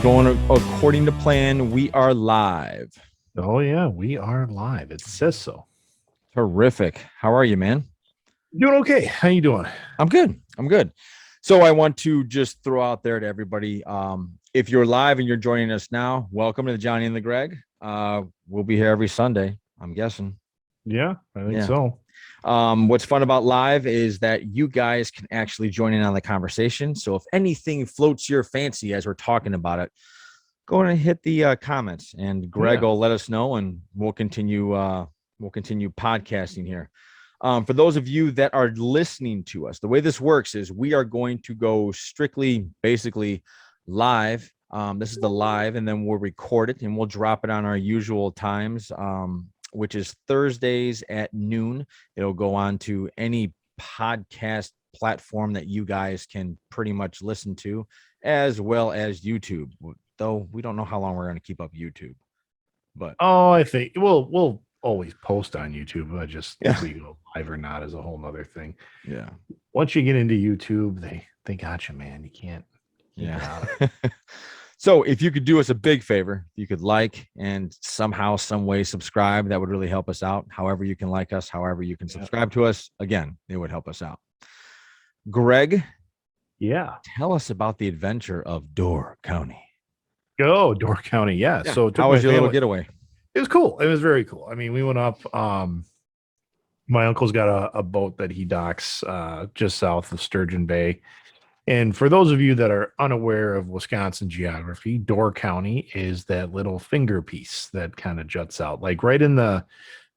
going according to plan. We are live. Oh yeah, we are live. It says so. Terrific. How are you, man? Doing okay. How you doing? I'm good. I'm good. So I want to just throw out there to everybody. If you're live and you're joining us now, welcome to the Johnny and the Greg. We'll be here every Sunday, I'm guessing. Yeah, I think Yeah. so. What's fun about live is that you guys can actually join in on the conversation. So if anything floats your fancy as we're talking about it, go ahead and hit the comments, and Greg will let us know, and we'll continue podcasting here. For those of you that are listening to us, the way this works is we are going to go strictly, basically live. This is the live, and then we'll record it and we'll drop it on our usual times, which is Thursdays at noon. It'll go on to any podcast platform that you guys can pretty much listen to, as well as YouTube. Though we don't know how long we're going to keep up YouTube, but I think we'll always post on YouTube. But just if we go live or not is a whole nother thing. Yeah. Once you get into YouTube, they got you, man. You can't. Yeah. So if you could do us a big favor, you could like and somehow, some way subscribe. That would really help us out. However you can like us, however you can subscribe to us. Again, it would help us out. Greg. Yeah. Tell us about the adventure of Door County. Go Door County. Yeah. So how was your little getaway? It was cool. It was very cool. I mean, we went up. My uncle's got a boat that he docks just south of Sturgeon Bay. And for those of you that are unaware of Wisconsin geography, Door County is that little finger piece that kind of juts out, like right in the,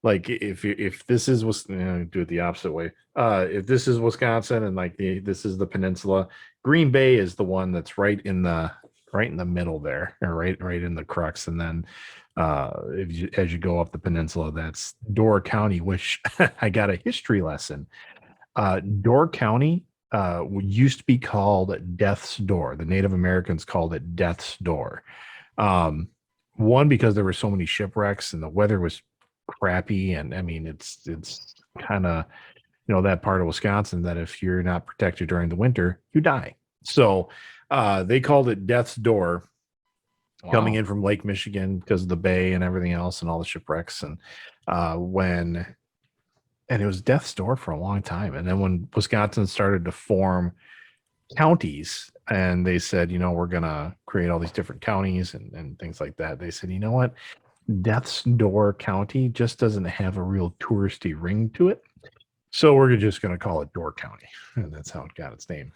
like if this is do it the opposite way. If this is Wisconsin and like this is the peninsula, Green Bay is the one that's right in the middle there, or right in the crux. And then as you go up the peninsula, that's Door County, which I got a history lesson. Door County used to be called Death's Door. The Native Americans called it Death's Door. One, because there were so many shipwrecks and the weather was crappy, and I mean it's kind of that part of Wisconsin that if you're not protected during the winter, you die. So they called it Death's Door. Wow. Coming in from Lake Michigan because of the bay and everything else and all the shipwrecks, and it was Death's Door for a long time. And then when Wisconsin started to form counties and they said, we're going to create all these different counties and things like that, they said, you know what? Death's Door County just doesn't have a real touristy ring to it. So we're just going to call it Door County. And that's how it got its name.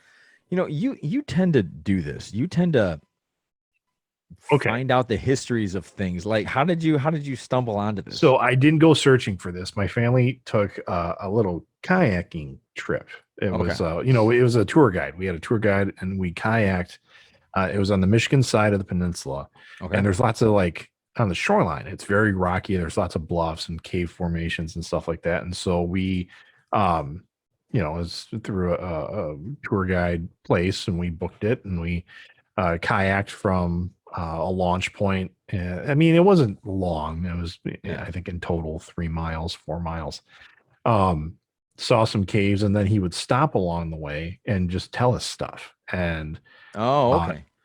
You tend to do this. You tend to find out the histories of things. Like how did you stumble onto this? So I didn't go searching for this. My family took a little kayaking trip. It was it was a tour guide. We had a tour guide and we kayaked. It was on the Michigan side of the peninsula. And there's lots of on the shoreline, it's very rocky. There's lots of bluffs and cave formations and stuff like that. And so we it was through a tour guide place, and we booked it, and we kayaked from a launch point. I mean, it wasn't long. It was, I think, in total 4 miles. Saw some caves, and then he would stop along the way and just tell us stuff. And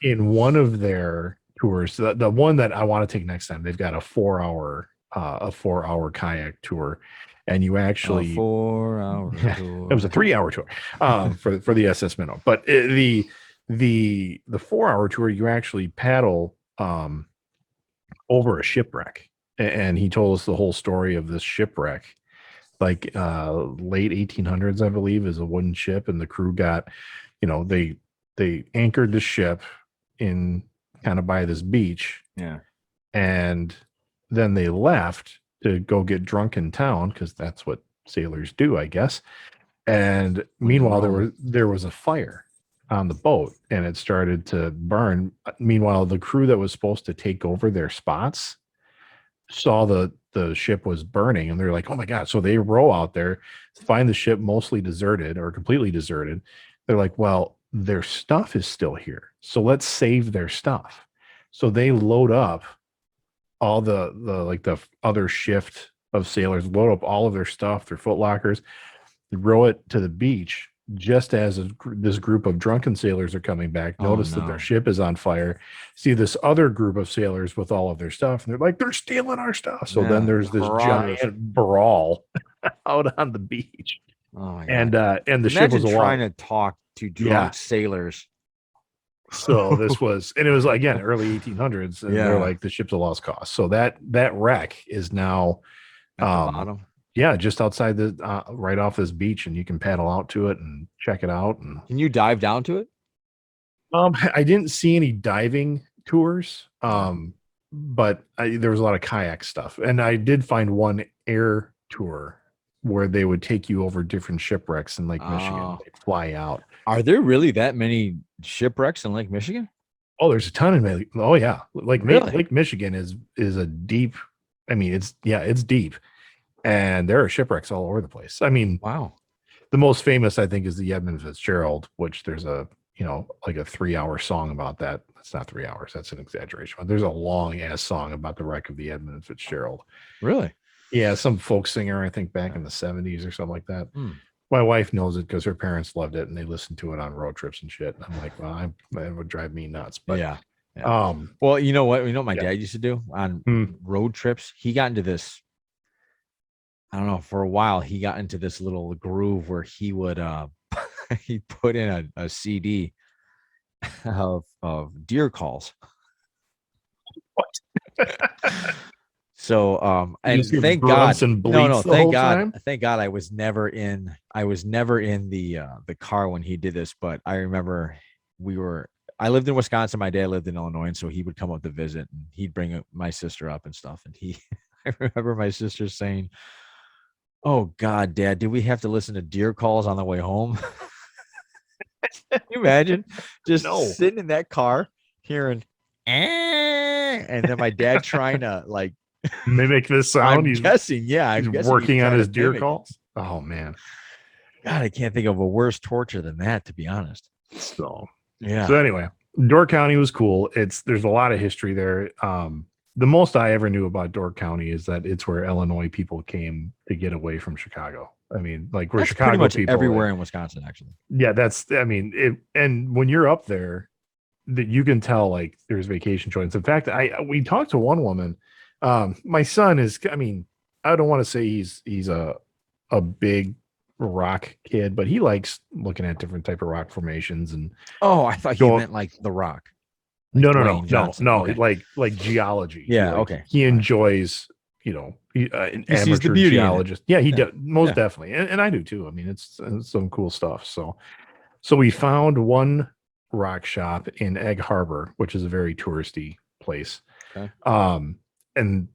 in one of their tours, the one that I want to take next time, they've got a 4-hour kayak tour. And you actually 4-hour tour. It was a 3-hour tour for the SS Minnow. But the 4-hour tour, you actually paddle over a shipwreck. And he told us the whole story of this shipwreck. Late 1800s, I believe, is a wooden ship, and the crew got, they anchored the ship in kind of by this beach. Yeah. And then they left to go get drunk in town, because that's what sailors do, I guess. And meanwhile, there was a fire on the boat, and it started to burn. Meanwhile, the crew that was supposed to take over their spots saw the ship was burning, and they're like, oh my God. So they row out there, find the ship mostly deserted or completely deserted. They're like, well, their stuff is still here, so let's save their stuff. So they load up all the other shift of sailors, load up all of their stuff, their foot lockers, row it to the beach, just as this group of drunken sailors are coming back, Oh notice that their no. ship is on fire, see this other group of sailors with all of their stuff, and they're like, they're stealing our stuff. So then Yeah, there's this marauders. giant brawl out on the beach. Oh my god. And the ship Imagine was a lot. trying to talk to Yeah. drunk sailors. So this was, and it was again early 1800s, and they're Yeah. like the ship's a lost cause. So that wreck is now, At the bottom. yeah, just outside the right off this beach, and you can paddle out to it and check it out. And Can you dive down to it? I didn't see any diving tours, but there was a lot of kayak stuff, and I did find one air tour where they would take you over different shipwrecks in Lake Michigan. Oh. They'd fly out. Are there really that many shipwrecks in Lake Michigan? Oh, there's a ton in. Oh yeah, like Really? Lake Michigan is a deep. I mean, it's deep, and there are shipwrecks all over the place. I mean, Wow. the most famous I think is the Edmund Fitzgerald, which there's a like a 3-hour song about that. That's not 3 hours. That's an exaggeration. But there's a long ass song about the wreck of the Edmund Fitzgerald. Really? Yeah, some folk singer, I think back in the 70s or something like that. Hmm. My wife knows it because her parents loved it and they listened to it on road trips and shit. I'm like, well, it would drive me nuts. But Yeah. Well, you know what? You know what my dad used to do on road trips? He got into this. I don't know. For a while, he got into this little groove where he would he put in a CD of deer calls. What? So and thank God, thank God I was never in the car when he did this, but I remember I lived in Wisconsin, my dad lived in Illinois, and so he would come up to visit and he'd bring my sister up and stuff, and I remember my sister saying, "Oh God, Dad, did we have to listen to deer calls on the way home?" Can you imagine just sitting in that car hearing and then my dad trying to like mimic this sound? I'm guessing he's working on his deer calls. Oh man, God, I can't think of a worse torture than that, to be honest. So yeah. So anyway, Door County was cool. There's a lot of history there. The most I ever knew about Door County is that it's where Illinois people came to get away from Chicago. I mean, like where that's Chicago pretty much people everywhere in Wisconsin, actually. Yeah, and when you're up there, that you can tell like there's vacation joints. In fact, we talked to one woman. My son is, I mean, I don't want to say he's a big rock kid, but he likes looking at different type of rock formations. And I thought you meant like the rock. No, Okay. like geology. Yeah, okay. He enjoys, an amateur geologist. Yeah, he does most definitely, and I do too. I mean, it's some cool stuff. So we found one rock shop in Egg Harbor, which is a very touristy place. Okay. And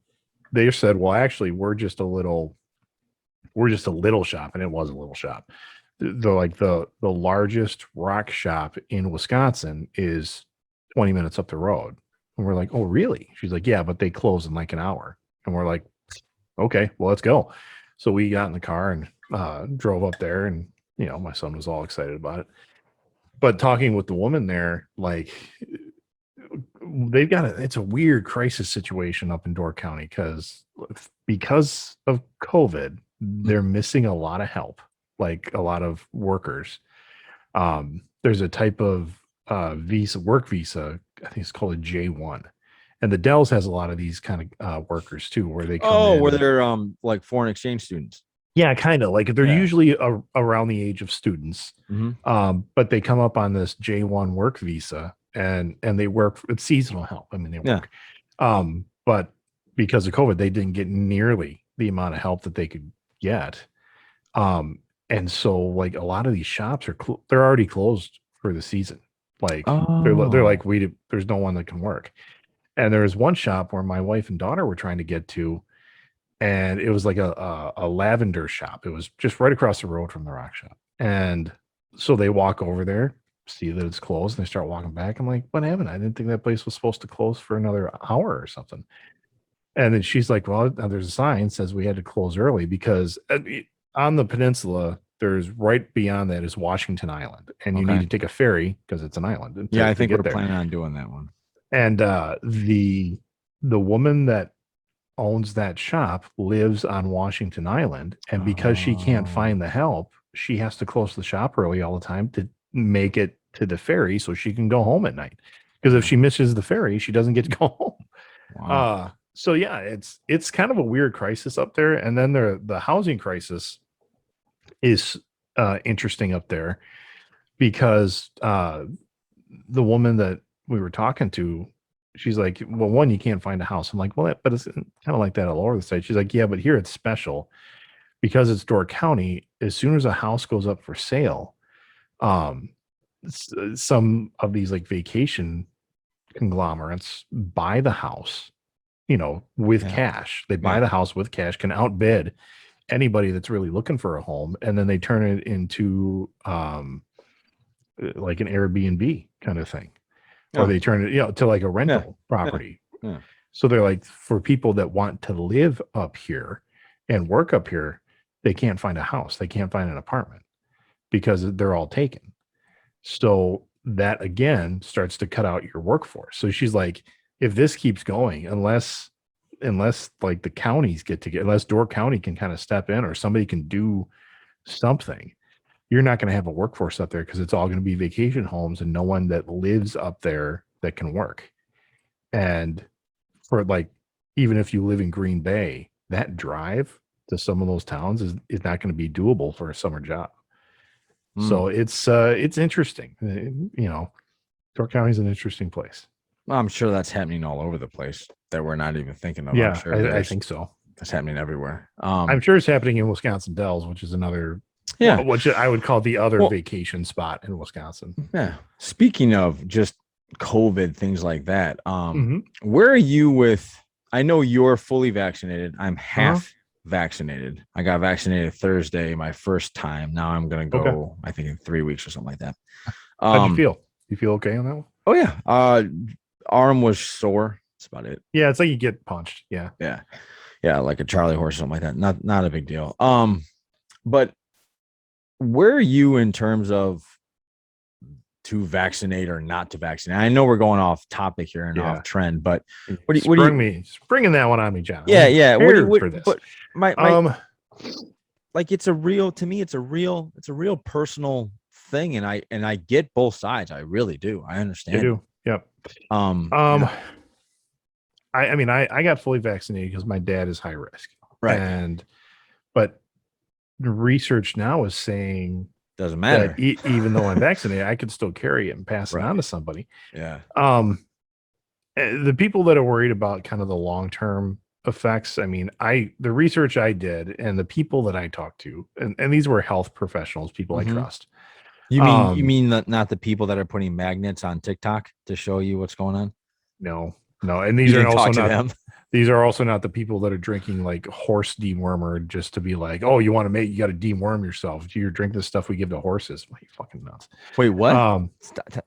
they said, well, actually, we're just a little shop, and it was a little shop. The largest rock shop in Wisconsin is 20 minutes up the road. And we're like, oh, really? She's like, yeah, but they close in like an hour. And we're like, okay, well, let's go. So we got in the car and drove up there, and my son was all excited about it. But talking with the woman there, like they've got it's a weird crisis situation up in Door County because of COVID, they're missing a lot of help, like a lot of workers. There's a type of work visa, I think it's called a J1, and the Dells has a lot of these kind of workers too, where they come where they're like foreign exchange students. Yeah, kind of like they're usually around the age of students, but they come up on this J1 work visa, and they work. It's seasonal help. I mean, they work, but because of COVID, they didn't get nearly the amount of help that they could get, and so like a lot of these shops they're already closed for the season. Like they're like there's no one that can work. And there was one shop where my wife and daughter were trying to get to, and it was like a lavender shop. It was just right across the road from the rock shop. And so they walk over there, see that it's closed, and they start walking back. I'm like, what happened? I didn't think that place was supposed to close for another hour or something. And then she's like, well, there's a sign that says we had to close early because on the peninsula, there's right beyond that is Washington Island, and you need to take a ferry because it's an island. I think we're planning on doing that one. And the woman that owns that shop lives on Washington Island, and because she can't find the help, she has to close the shop early all the time to make it to the ferry so she can go home at night. Because if she misses the ferry, she doesn't get to go home. Wow. So yeah, it's kind of a weird crisis up there. And then the housing crisis is interesting up there because the woman that we were talking to, she's like, well, one, you can't find a house. I'm like, well, but it's kind of like that all over the state. She's like, yeah, but here it's special because it's Door County. As soon as a house goes up for sale, um, some of these like vacation conglomerates buy the house, with cash. They buy the house with cash, can outbid anybody that's really looking for a home, and then they turn it into like an Airbnb kind of thing, or they turn it, to like a rental property. Yeah. So they're like, for people that want to live up here and work up here, they can't find a house, they can't find an apartment because they're all taken. So that again starts to cut out your workforce. So she's like, if this keeps going, unless like the counties get together, unless Door County can kind of step in or somebody can do something, you're not going to have a workforce up there because it's all going to be vacation homes and no one that lives up there that can work. And for like, even if you live in Green Bay, that drive to some of those towns is not going to be doable for a summer job. So it's interesting. Door County is an interesting place. Well, I'm sure that's happening all over the place that we're not even thinking of. Yeah, I'm sure I think so. It's happening everywhere. I'm sure it's happening in Wisconsin Dells, which is another, which I would call the other vacation spot in Wisconsin. Yeah. Speaking of just COVID, things like that, where are you with? I know you're fully vaccinated. I'm half vaccinated. I got vaccinated Thursday, my first time. Now I'm gonna go, I think in 3 weeks or something like that. How'd you feel? You feel okay on that one? Oh yeah. Arm was sore. That's about it. Yeah, it's like you get punched. Yeah. Like a Charlie horse or something like that. Not a big deal. But where are you in terms of to vaccinate or not to vaccinate? I know we're going off topic here and off trend, but what do you springing that one on me, John? Yeah. What for this? But my like it's a real personal thing, and I get both sides. I really do. I understand. You do. Yep. I mean, I got fully vaccinated because my dad is high risk. Right. But the research now is saying doesn't matter. That even though I'm vaccinated, I could still carry it and pass it on to somebody. Yeah. The people that are worried about kind of the long-term effects, I mean, the research I did and the people that I talked to, and these were health professionals, people I trust. You mean not the people that are putting magnets on TikTok to show you what's going on? No. And these are also not these are also not the people that are drinking like horse dewormer just to be like, oh, you got to deworm yourself. You drink this stuff we give to horses. Like, fucking nuts. Wait, what?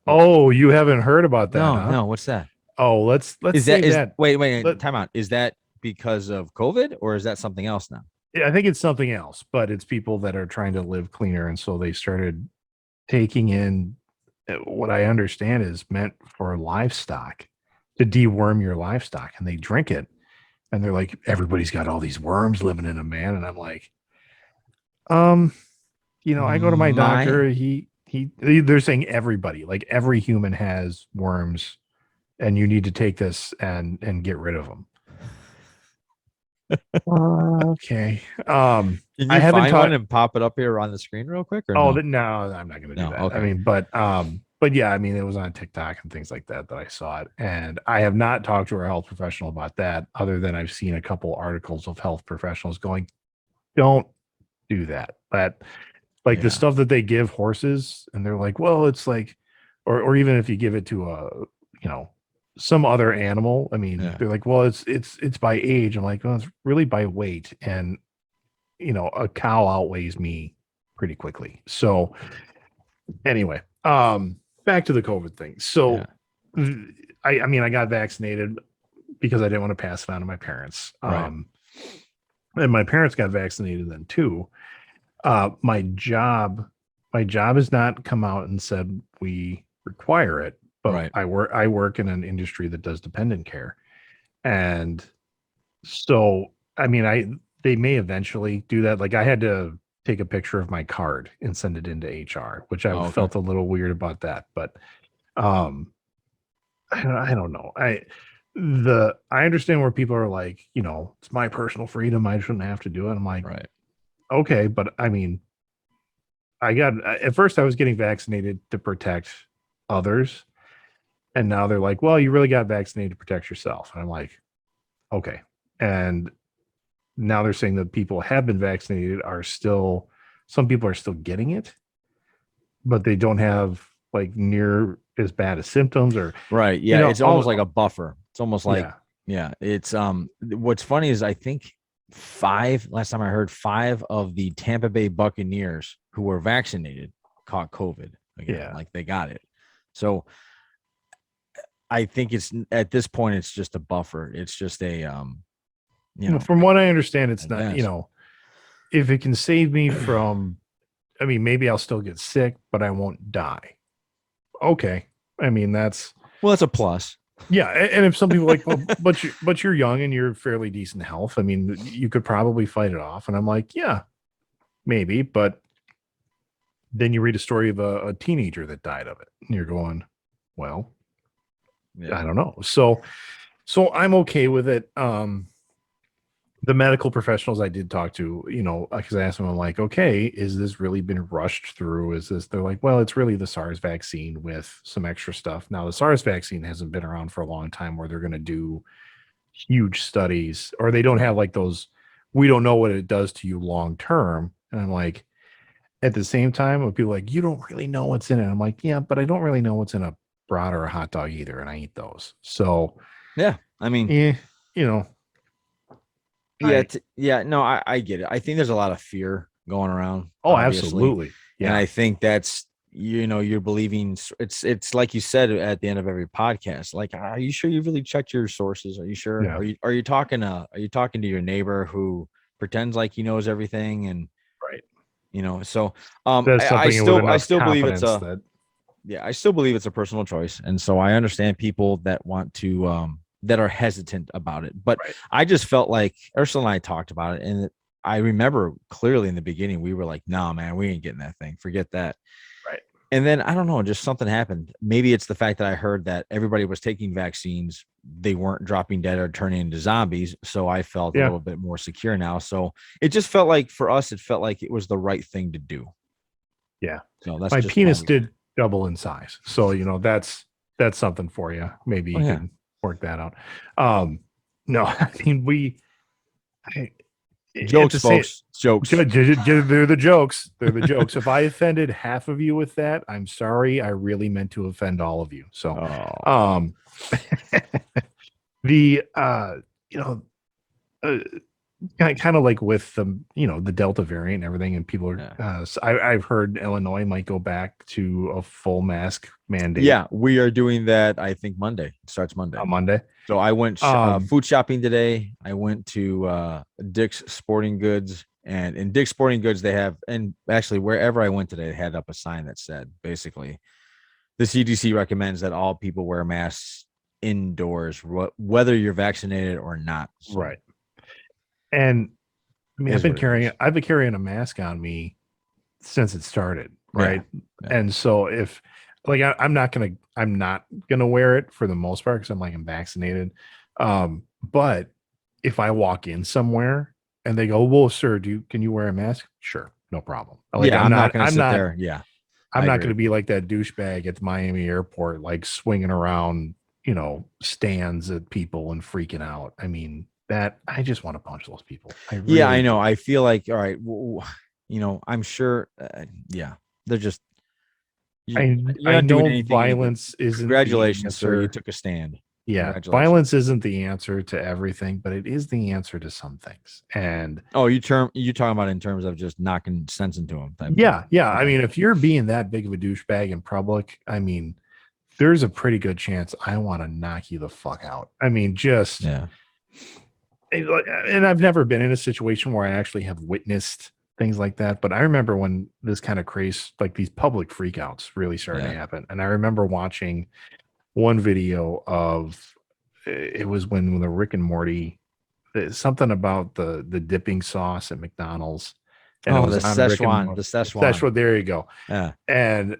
Oh, you haven't heard about that? No, what's that? Oh, let's say that. Wait, time out. Is that because of COVID or is that something else now? Yeah, I think it's something else, but it's people that are trying to live cleaner. And so they started taking in what I understand is meant for livestock, to deworm your livestock, and they drink it. And they're like, everybody's got all these worms living in them, man. And I'm like, I go to my doctor. They're saying everybody, like every human has worms, and you need to take this and get rid of them. Okay. Can you find one and pop it up here on the screen real quick? Or no, I'm not going to do that. Okay. I mean, but yeah, I mean, it was on TikTok and things like that I saw it. And I have not talked to a health professional about that, other than I've seen a couple articles of health professionals going, don't do that. The stuff that they give horses, and they're like, well, it's like, or even if you give it to some other animal, I mean, they're like, well, it's by age. I'm like, well, it's really by weight. And, a cow outweighs me pretty quickly. So anyway, back to the COVID thing. So I got vaccinated because I didn't want to pass it on to my parents. And my parents got vaccinated then too. My job has not come out and said we require it, but I work in an industry that does dependent care. And so, I mean, they may eventually do that. Like I had to take a picture of my card and send it into HR, which I Oh, okay. felt a little weird about that. But um, I don't know. I understand where people are like, it's my personal freedom. I shouldn't have to do it. I'm like, Right. okay, but I mean, at first I was getting vaccinated to protect others, and now they're like, well, you really got vaccinated to protect yourself. And I'm like, okay. And now they're saying that people have been vaccinated some people are still getting it, but they don't have like near as bad as symptoms or, Right. Yeah. It's almost all, like a buffer. It's almost like, yeah. yeah. It's what's funny is I think last time I heard, 5 of the Tampa Bay Buccaneers who were vaccinated caught COVID again. Yeah. Like they got it. So I think it's at this point, it's just a buffer. It's just a From what I understand, it's I not, guess. if it can save me from, I mean, maybe I'll still get sick, but I won't die. Okay. I mean, that's a plus. yeah. And if some people are like, well, but you're young and you're fairly decent health. I mean, you could probably fight it off. And I'm like, yeah, maybe. But then you read a story of a teenager that died of it. And you're going, well, I don't know. So I'm okay with it. The medical professionals I did talk to, because I asked them, I'm like, okay, is this really been rushed through? They're like, well, it's really the SARS vaccine with some extra stuff. Now, the SARS vaccine hasn't been around for a long time where they're going to do huge studies, or they don't have like those, we don't know what it does to you long term. And I'm like, at the same time, when people are like, you don't really know what's in it. I'm like, yeah, but I don't really know what's in a brat or a hot dog either. And I eat those. So, Yeah. I mean, yeah, no, I get it. I think there's a lot of fear going around. oh, Obviously. absolutely. Yeah. And I think that's, you're believing it's like you said at the end of every podcast, like, are you sure you really checked your sources? Are you sure? Yeah. Are you talking to your neighbor who pretends like he knows everything? And right. So I still believe it's I still believe it's a personal choice. And so I understand people that want to that are hesitant about it. But right. I just felt like Ursula and I talked about it, and I remember clearly in the beginning we were like, "Nah, man, we ain't getting that thing. Forget that." Right. And then I don't know, just something happened. Maybe it's the fact that I heard that everybody was taking vaccines, they weren't dropping dead or turning into zombies. So I felt a little bit more secure now. So it just felt like for us, it felt like it was the right thing to do. Yeah. So that's my just penis did double in size. So that's something for you. Maybe you can work that out. No, I mean jokes, folks. Jokes. They're the jokes. They're the jokes. If I offended half of you with that, I'm sorry. I really meant to offend all of you. So, the kind of like with the Delta variant and everything, and people are. I've heard Illinois might go back to a full mask mandate. Yeah, we are doing that. I think Monday. It starts Monday. On Monday. So I went food shopping today. I went to Dick's Sporting Goods, and in Dick's Sporting Goods they have, and actually wherever I went today, they had up a sign that said basically, the CDC recommends that all people wear masks indoors, whether you're vaccinated or not. So, right. And I mean, I've been carrying a mask on me since it started, right? Yeah. And so if like I'm not gonna wear it for the most part because I'm vaccinated. But if I walk in somewhere and they go, "Well, sir, can you wear a mask?" Sure, no problem. Like, yeah, I'm not gonna sit there. Yeah, I'm not gonna be like that douchebag at the Miami airport, like swinging around, stands at people and freaking out. I mean, that I just want to punch those people. I know. I feel like, all right, I'm sure. They're just. I know violence isn't. Congratulations, sir. You took a stand. Yeah, violence isn't the answer to everything, but it is the answer to some things. And you talking about in terms of just knocking sense into them. Yeah. I mean, if you're being that big of a douchebag in public, I mean, there's a pretty good chance I want to knock you the fuck out. I mean, just yeah. And I've never been in a situation where I actually have witnessed things like that. But I remember when this kind of craze, like these public freakouts really started to happen. And I remember watching one video of, it was when the Rick and Morty, something about the dipping sauce at McDonald's. and it Oh, was the on Rick and Szechuan, Morty. the Szechuan. Szechuan, there you go. Yeah. And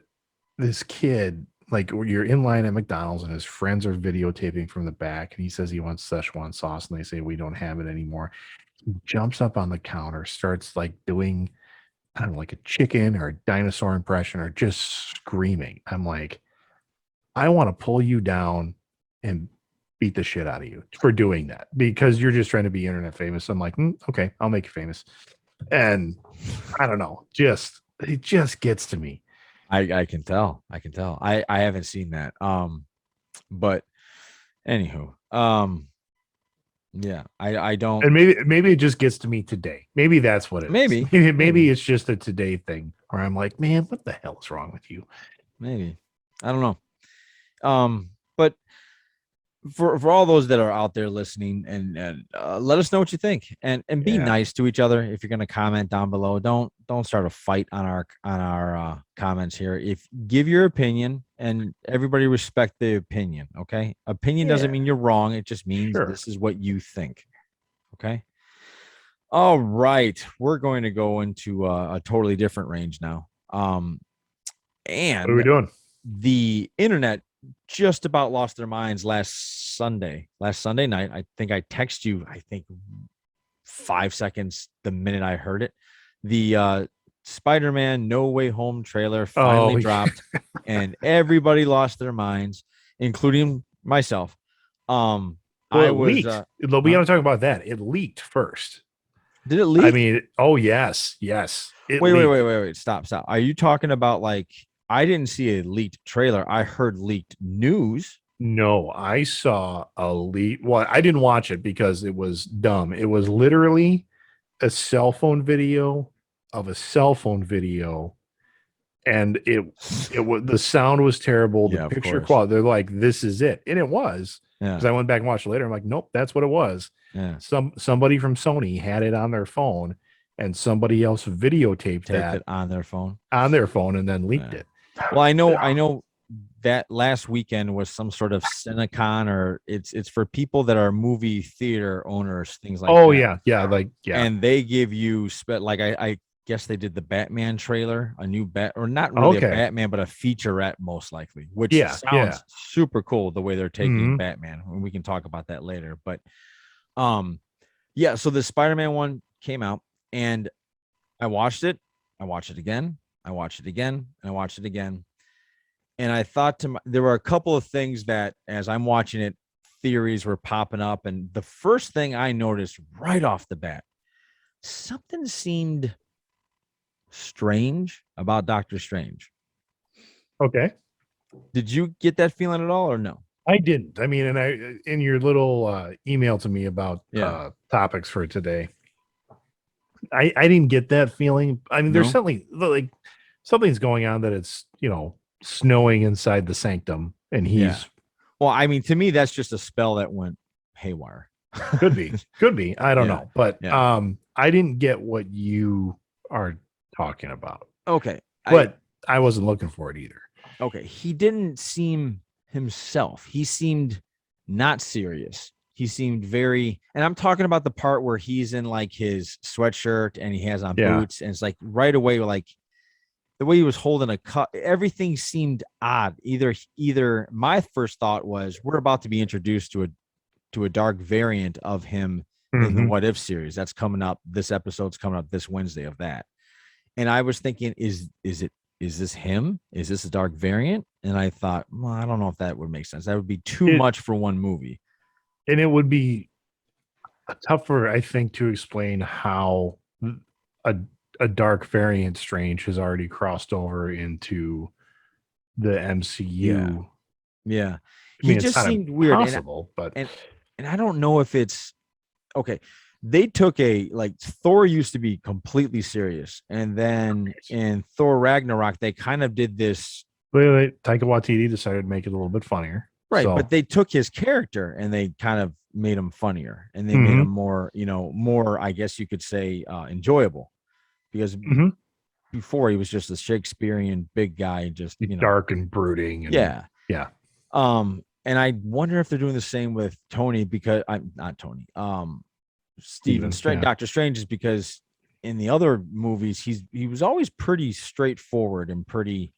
this kid, like, you're in line at McDonald's and his friends are videotaping from the back, and he says he wants Szechuan sauce, and they say we don't have it anymore. He jumps up on the counter, starts like doing, I don't know, like a chicken or a dinosaur impression, or just screaming. I'm like, I want to pull you down and beat the shit out of you for doing that, because you're just trying to be internet famous. I'm like, okay, I'll make you famous. And I don't know, it just gets to me. I can tell. I can tell. I haven't seen that. But anywho, yeah, I don't. And maybe it just gets to me today. Maybe that's what it is. Maybe it's just a today thing where I'm like, man, what the hell is wrong with you? Maybe. I don't know. But for all those that are out there listening, and let us know what you think, and be Yeah. nice to each other. If you're going to comment down below, don't start a fight on our comments here. If give your opinion, and everybody respect the opinion. Okay, opinion doesn't mean you're wrong. It just means this is what you think. Okay. All right, we're going to go into a totally different range now. And What are we doing? The internet just about lost their minds last Sunday night. I think I text you, I think 5 seconds the minute I heard it. The Spiderman No Way Home trailer finally dropped, and everybody lost their minds, including myself. I was leaked. We got to talk about that. It leaked first. Did it leak? I mean, oh yes. Wait. Stop. Are you talking about, like, I didn't see a leaked trailer. I heard leaked news. No, I saw a leak. Well, I didn't watch it because it was dumb. It was literally a cell phone video of a cell phone video, and it was, the sound was terrible. The picture quality, they're like, this is it. And it was. Because I went back and watched it later. I'm like, nope, that's what it was. Yeah. Somebody from Sony had it on their phone, and somebody else videotaped that on their phone, and then leaked it. Well, I know that last weekend was some sort of Cinecon, or it's for people that are movie theater owners, things like that. Oh yeah. And they give you like I guess they did the Batman trailer, a new or not really a Batman, but a featurette most likely, which sounds super cool the way they're taking Batman. And we can talk about that later. But so the Spider-Man one came out, and I watched it. I watched it again. I watched it again, and I watched it again. And I thought there were a couple of things that, as I'm watching it, theories were popping up. And the first thing I noticed right off the bat, something seemed strange about Doctor Strange. Okay. Did you get that feeling at all, or no? I didn't. I mean, and I, in your little email to me about topics for today, I didn't get that feeling. I mean, there's something like something's going on, that it's, snowing inside the sanctum, and he's well, I mean, to me, that's just a spell that went haywire. Could be. I don't know. But I didn't get what you are talking about. Okay. But I wasn't looking for it either. Okay. He didn't seem himself. He seemed not serious. He seemed very, and I'm talking about the part where he's in like his sweatshirt and he has on boots, and it's like right away, like the way he was holding a cup, everything seemed odd. Either my first thought was, we're about to be introduced to a dark variant of him in the What If series that's coming up. This episode's coming up this Wednesday of that. And I was thinking, is this him? Is this a dark variant? And I thought, well, I don't know if that would make sense. That would be too much for one movie. And it would be tougher, I think, to explain how a dark variant Strange has already crossed over into the MCU. Yeah. I mean, he just seemed weird. And I don't know if it's okay. They took Thor used to be completely serious, and then in Thor Ragnarok they kind of did this. Wait. Taika Waititi decided to make it a little bit funnier. Right, so. But they took his character and they kind of made him funnier, and they made him more, more, I guess you could say, enjoyable, because before he was just a Shakespearean big guy, just dark and brooding. And, yeah. And I wonder if they're doing the same with Tony, because I'm not Tony. Stephen Strange, Doctor Strange, is because in the other movies, he was always pretty straightforward and pretty.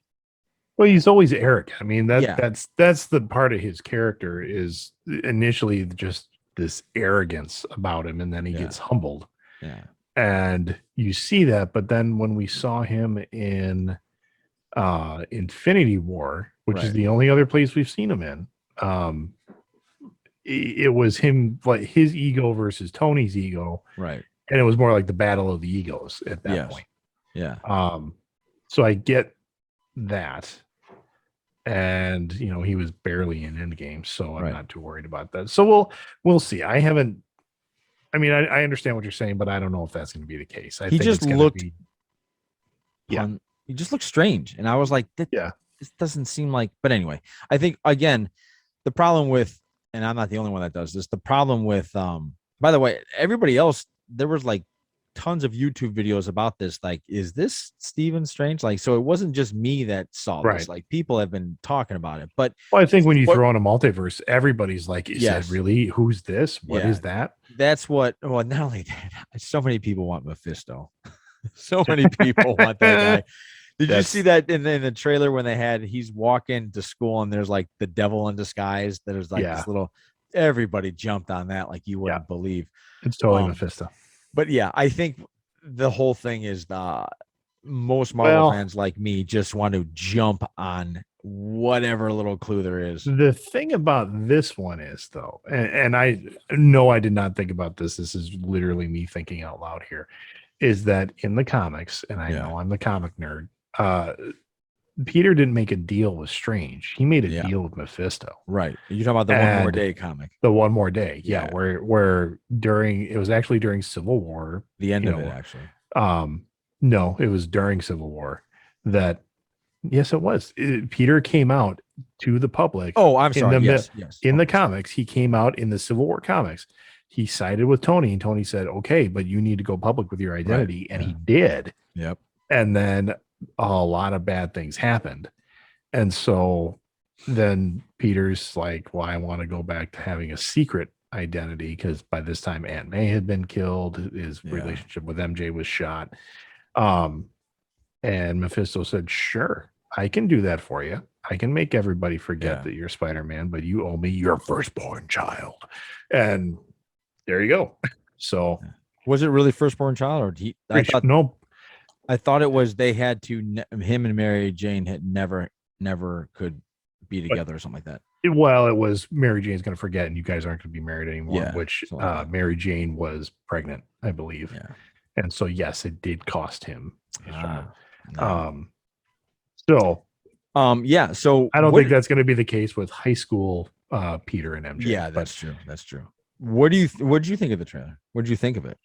Well, he's always arrogant. I mean, Yeah, that's the part of his character is initially just this arrogance about him, and then he yeah, gets humbled. yeah, And you see that, but then when we saw him in Infinity War, which is right, the only other place we've seen him in, it was him, like his ego versus Tony's ego, right. and it was more like the battle of the egos at that Yes, point. yeah, So I get that. And he was barely in Endgame, so I'm right. not too worried about that. So we'll see. I understand what you're saying, but I don't know if that's going to be the case. I He think just it's going to looked be, yeah, he just looked strange, and I was like, yeah. this doesn't seem like. But anyway, I think again, the problem with, and I'm not the only one that does this. The problem with, by the way, everybody else, there was like tons of YouTube videos about this. Like, is this Stephen Strange? Like, so it wasn't just me that saw this. Right. Like, people have been talking about it. But Well, I think when you what? throw in a multiverse, everybody's like, "Is that Yes, really? Who's this? What yeah, is that?" that's what. Well, not only that, so many people want Mephisto. So many people want that guy. Did you see That's that in the trailer when he's walking to school and there's like the devil in disguise? There's like yeah, this little. Everybody jumped on that like you yeah. wouldn't believe. It's totally Um, Mephisto. but yeah, I think the whole thing is most Marvel Well, fans like me just want to jump on whatever little clue there is. the thing about this one is though, and I know I did not think about this. This is literally me thinking out loud here. Is that in the comics, and I Yeah, know I'm the comic nerd, Peter didn't make a deal with Strange. He made a yeah, deal with Mephisto. right. You talking about the One More And Day comic? the One More Day, yeah, Yeah, where during it was actually during Civil War, the end you of it know, actually. no, it was during Civil War that yes, it was. Peter came out to the public Oh, I'm in sorry. the Yes, yes. in the Okay. comics. He came out in the Civil War comics. He sided with Tony, and Tony said, "Okay, but you need to go public with your Right. identity," and Yeah. he did. Yep. And then a lot of bad things happened. And so then Peter's like, well, I want to go back to having a secret identity because by this time Aunt May had been killed. His Yeah. relationship with MJ was shot. And Mephisto said, sure, I can do that for you. I can make everybody forget that you're Spider-Man, but you owe me your firstborn child. And there you go. So was it really firstborn child or I thought it was they had to him and Mary Jane had never could be together or something like that. Well, it was Mary Jane's going to forget, and you guys aren't going to be married anymore. Yeah, which like Mary Jane was pregnant, I believe. Yeah, and so yes, it did cost him his child. No. Yeah. So I don't think that's going to be the case with high school Peter and MJ. Yeah, that's true. That's true. What did you think of the trailer? What did you think of it?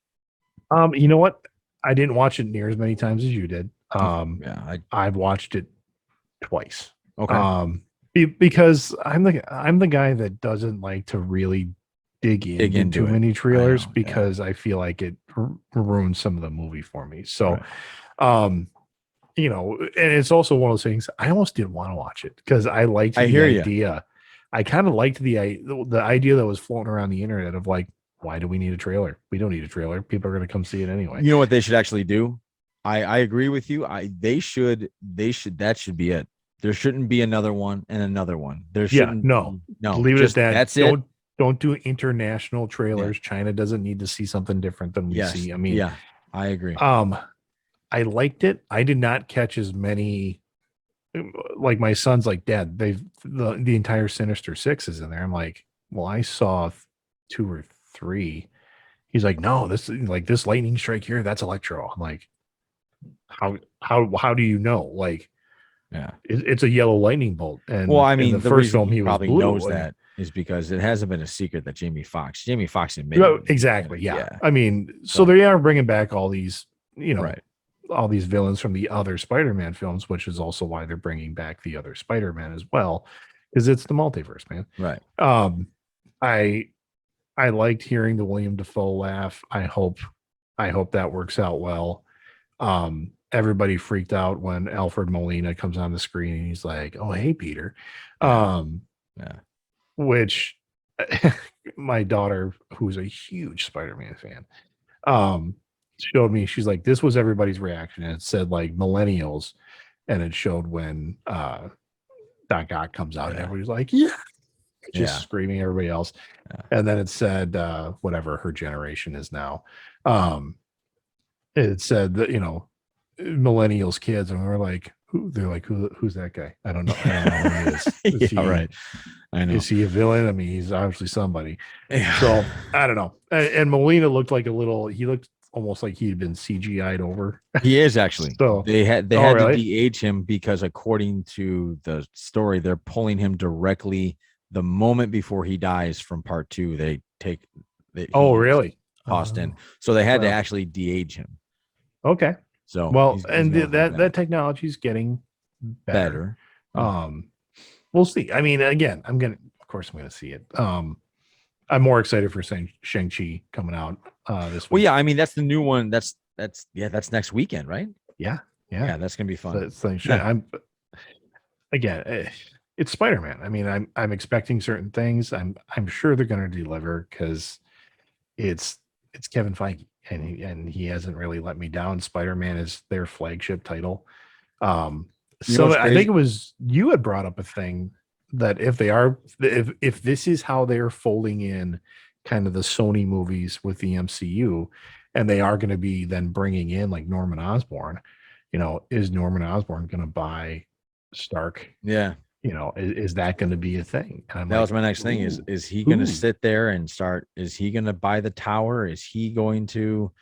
You know what? I didn't watch it near as many times as you did. Yeah, I've watched it twice. Okay. Because I'm the guy that doesn't like to really dig into too many trailers because I feel like it ruins some of the movie for me. So, and it's also one of those things I almost didn't want to watch it because I liked the idea. I kind of liked the idea that was floating around the internet of like, why do we need a trailer? We don't need a trailer. People are going to come see it anyway. You know what they should actually do? I agree with you. That should be it. There shouldn't be another one and another one. There shouldn't. No. Leave it at that. That's it. Don't do international trailers. Yeah. China doesn't need to see something different than we see. I mean, yeah, I agree. I liked it. I did not catch as many. Like my son's like, Dad, the entire Sinister Six is in there. I'm like, well, I saw 2 or 3. He's like, no, this lightning strike here, that's Electro. I'm like, how do you know? Like, yeah, it's a yellow lightning bolt. And well, I mean, in the first film, he probably was blue, knows that is because it hasn't been a secret that Jamie Foxx admitted. No, exactly. Yeah. I mean, so they are bringing back all these, all these villains from the other Spider-Man films, which is also why they're bringing back the other Spider-Man as well, because it's the multiverse, man. Right. I liked hearing the William Dafoe laugh. I hope that works out well. Everybody freaked out when Alfred Molina comes on the screen and he's like, "Oh, hey, Peter." Which my daughter, who's a huge Spider-Man fan, showed me. She's like, this was everybody's reaction, and it said like millennials, and it showed when Doc Ock comes out, and everybody's like, yeah, just screaming. Everybody else, and then it said whatever her generation is now. It said that millennials kids, and we're like, who? They're like, who's that guy? I don't know. I don't know who he is. Is he, right. I know. Is he a villain? I mean, he's obviously somebody. Yeah. So I don't know. And Molina looked like he looked almost like he'd been CGI'd over. He is actually. So they had really? to de-age him because according to the story, they're pulling him directly the moment before he dies from part 2. They take. Really? Tossed in. So they had to actually de-age him. Okay. So well, that technology is getting better. We'll see. I mean, again, I'm gonna see it. I'm more excited for Shang-Chi coming out this week. Well, yeah, I mean that's the new one. That's next weekend, right? Yeah, that's gonna be fun. It's Spider-Man. I mean, I'm expecting certain things. I'm sure they're gonna deliver because it's Kevin Feige, and he hasn't really let me down. Spider-Man is their flagship title. So I think it was you had brought up a thing that if this is how they're folding in kind of the Sony movies with the MCU, and they are going to be then bringing in like Norman Osborn, is Norman Osborn going to buy Stark? Yeah. Is that going to be a thing? That was my next thing. Is he going to sit there and start? Is he going to buy the tower? Is he going to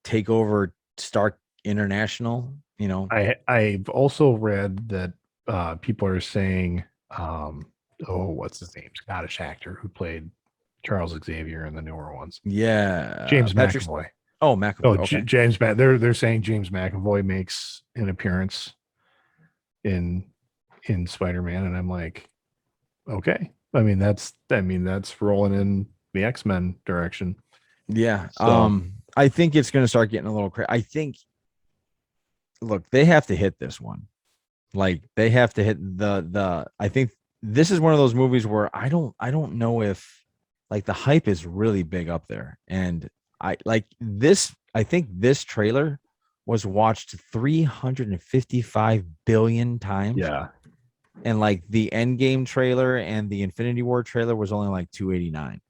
take over Stark International? I've also read that people are saying, what's his name? Scottish actor who played Charles Xavier in the newer ones. Yeah, James McAvoy. Oh, McAvoy. Okay. James. They're saying James McAvoy makes an appearance in Spider-Man, and I'm like, okay. I mean, that's rolling in the X-Men direction. Yeah. So, I think it's going to start getting a little crazy. I think. Look, they have to hit this one. Like they have to hit I think this is one of those movies where I don't know if like the hype is really big up there. And I think this trailer was watched 355 billion times. Yeah. And like the Endgame trailer and the Infinity War trailer was only like 289.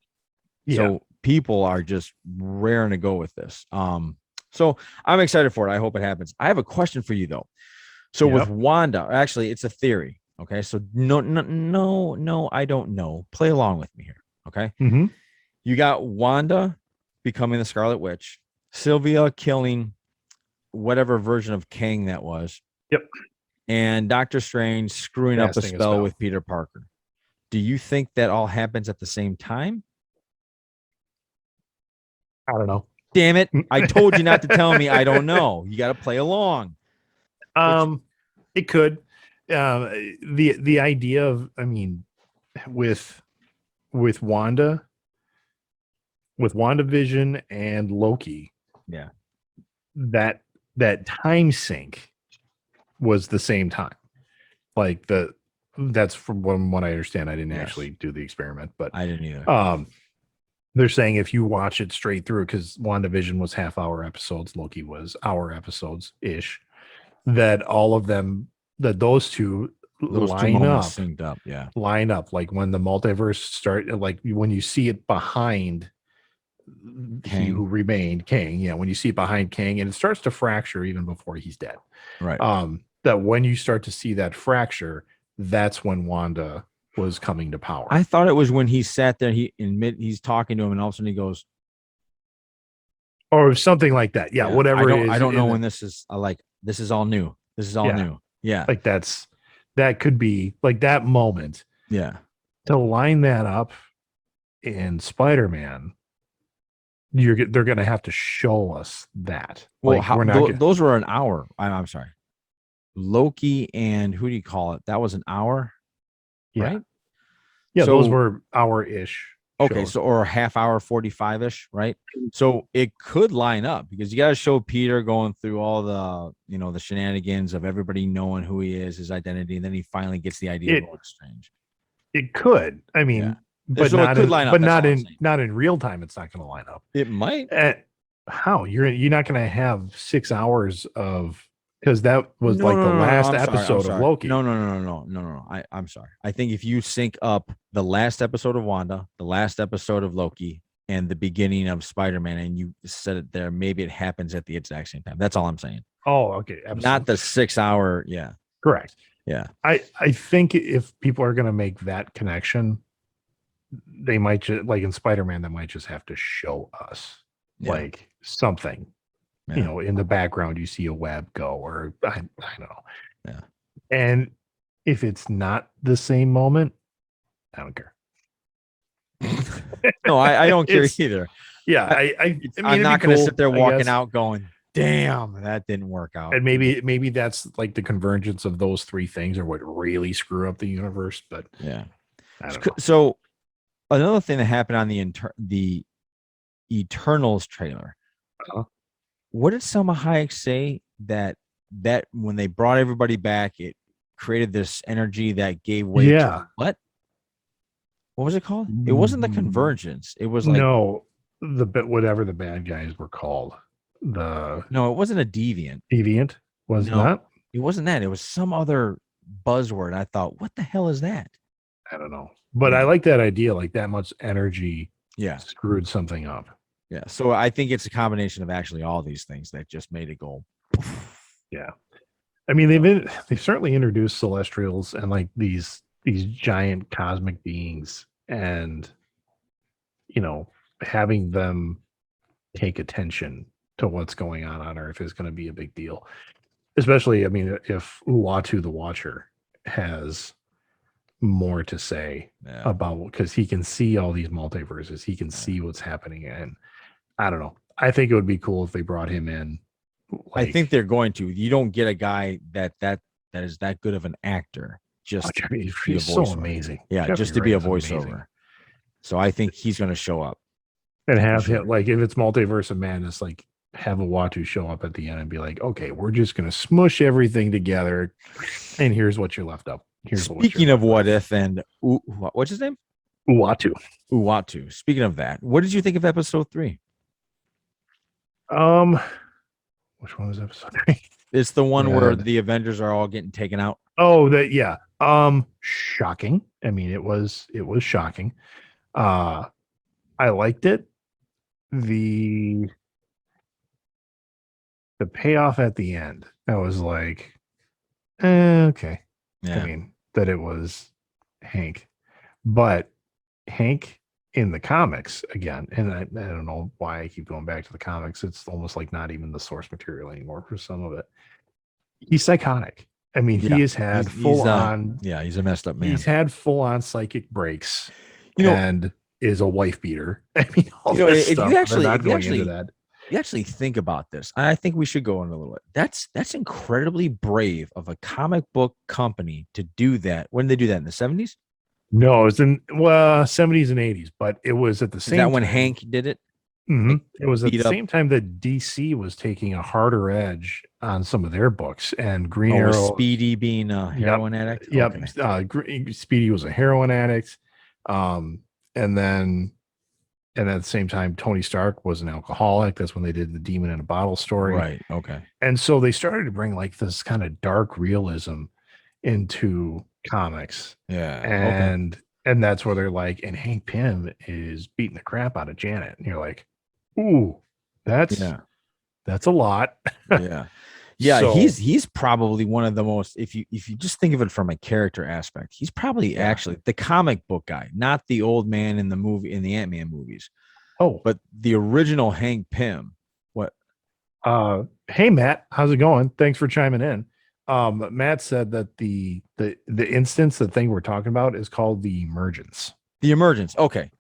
Yeah. So people are just raring to go with this. So I'm excited for it. I hope it happens. I have a question for you though. So with Wanda, actually, it's a theory. Okay. So no, I don't know. Play along with me here. Okay. Mm-hmm. You got Wanda becoming the Scarlet Witch, Sylvia killing whatever version of Kang that was. Yep. And Doctor Strange screwing up a spell with Peter Parker. Do you think that all happens at the same time? I don't know. Damn it. I told you not to tell me I don't know. You got to play along. It could. The idea of, I mean, with WandaVision and Loki. Yeah. That time sync was the same time. Like that's from what I understand. I didn't actually do the experiment, but I didn't either. They're saying if you watch it straight through, because WandaVision was half-hour episodes, Loki was hour episodes ish, that all of them, that those two line up, synced up, line up. Like when the multiverse start, like when you see it behind Kang. He who remained, Kang, when you see it behind Kang, and it starts to fracture even before he's dead. Right. That when you start to see that fracture, that's when Wanda was coming to power. I thought it was when he sat there, he's talking to him, and all of a sudden he goes, or something like that. Yeah, whatever it is. I don't know when this is this is all new. This is all new. Yeah. Like that could be like that moment. Yeah. To line that up in Spider-Man, they're going to have to show us that. Well, those were an hour. I'm sorry. Loki and who do you call it? That was an hour. Yeah. Right? Yeah, so, those were hour-ish. Okay, shows. So or a half hour, 45-ish, right? So it could line up because you got to show Peter going through all the, the shenanigans of everybody knowing who he is, his identity, and then he finally gets the idea of Doctor Strange. It could. I mean, but so not, it could line up, but not in real time. It's not going to line up. It might. how you're not going to have 6 hours of, because that was No, like no, the no, no. last I'm sorry. I'm episode of sorry. Loki. No, no, no, no, no, no, no. I'm sorry. I think if you sync up the last episode of Wanda, the last episode of Loki, and the beginning of Spider-Man, and you said it there, maybe it happens at the exact same time. That's all I'm saying. Oh, okay, Not absolutely the 6 hour. Yeah. correct. Yeah. I think if people are going to make that connection, they might just, like in Spider-Man, they might just have to show us Yeah. like something, Yeah. in the background, you see a web go, or I don't know. Yeah. And if it's not the same moment, I don't care. No, I don't care It's, either. yeah, I mean, I'm it'd not be going to cool, sit there I walking guess. out going, damn, that didn't work out. And maybe that's like the convergence of those three things are what really screw up the universe. But Yeah. I don't know. So another thing that happened on the Eternals trailer. Uh-huh. What did Selma Hayek say that when they brought everybody back, it created this energy that gave way Yeah. to what? What was it called? It wasn't the convergence. It was like No, whatever the bad guys were called, the no, it wasn't a deviant. deviant was No, not. it wasn't that. It was some other buzzword. I thought, what the hell is that? I don't know, but Yeah. I like that idea. Like that much energy, Yeah, screwed something up. yeah. So I think it's a combination of actually all these things that just made it go. Yeah, I mean they've certainly introduced Celestials and like these giant cosmic beings, and having them take attention to what's going on Earth is going to be a big deal. Especially, I mean, if Uatu the Watcher has more to say Yeah. about, because he can see all these multiverses, he can see what's happening, and I don't know. I think it would be cool if they brought him in. I think they're going to. You don't get a guy that is that good of an actor just to be a he's so voiceover. amazing. Yeah, Jeffrey just to be a Wright is voiceover. amazing. So I think he's going to show up And have sure. him, like, if it's Multiverse of Madness, like have Uatu show up at the end and be like, okay, we're just going to smush everything together, and here's what you're left up. Speaking of what if and what's his name? Uatu. Uatu. Speaking of that, what did you think of episode 3? Which one was episode 3? It's the one where the Avengers are all getting taken out. Oh, that, yeah. Shocking. I mean, it was shocking. I liked it. The payoff at the end, I was like, okay. Yeah. I mean, that it was Hank, but Hank in the comics again, and I don't know why I keep going back to the comics. It's almost like not even the source material anymore for some of it. He's psychotic. I mean, he has had full on. Yeah, he's a messed up man. He's had full on psychic breaks, and is a wife beater. I mean, if you actually think about this, I think we should go in a little bit. That's incredibly brave of a comic book company to do that. When did they do that, in the 70s? No, it was in 70s and 80s, but it was at the same time when Hank did it. Mm-hmm. It was at the same time that DC was taking a harder edge on some of their books, and Green Arrow, Speedy being a heroin addict. Yep, okay. Speedy was a heroin addict, and then at the same time, Tony Stark was an alcoholic. That's when they did the Demon in a Bottle story, right? Okay, and so they started to bring like this kind of dark realism into comics, and that's where they're like, and Hank Pym is beating the crap out of Janet, and you're like, ooh, that's a lot. Yeah, so, he's probably one of the most, if you just think of it from a character aspect, he's probably actually the comic book guy, not the old man in the Ant-Man movies. Oh, but the original Hank Pym. What? Hey Matt, how's it going? Thanks for chiming in. Matt said that the instance, the thing we're talking about, is called the Emergence. The Emergence. Okay.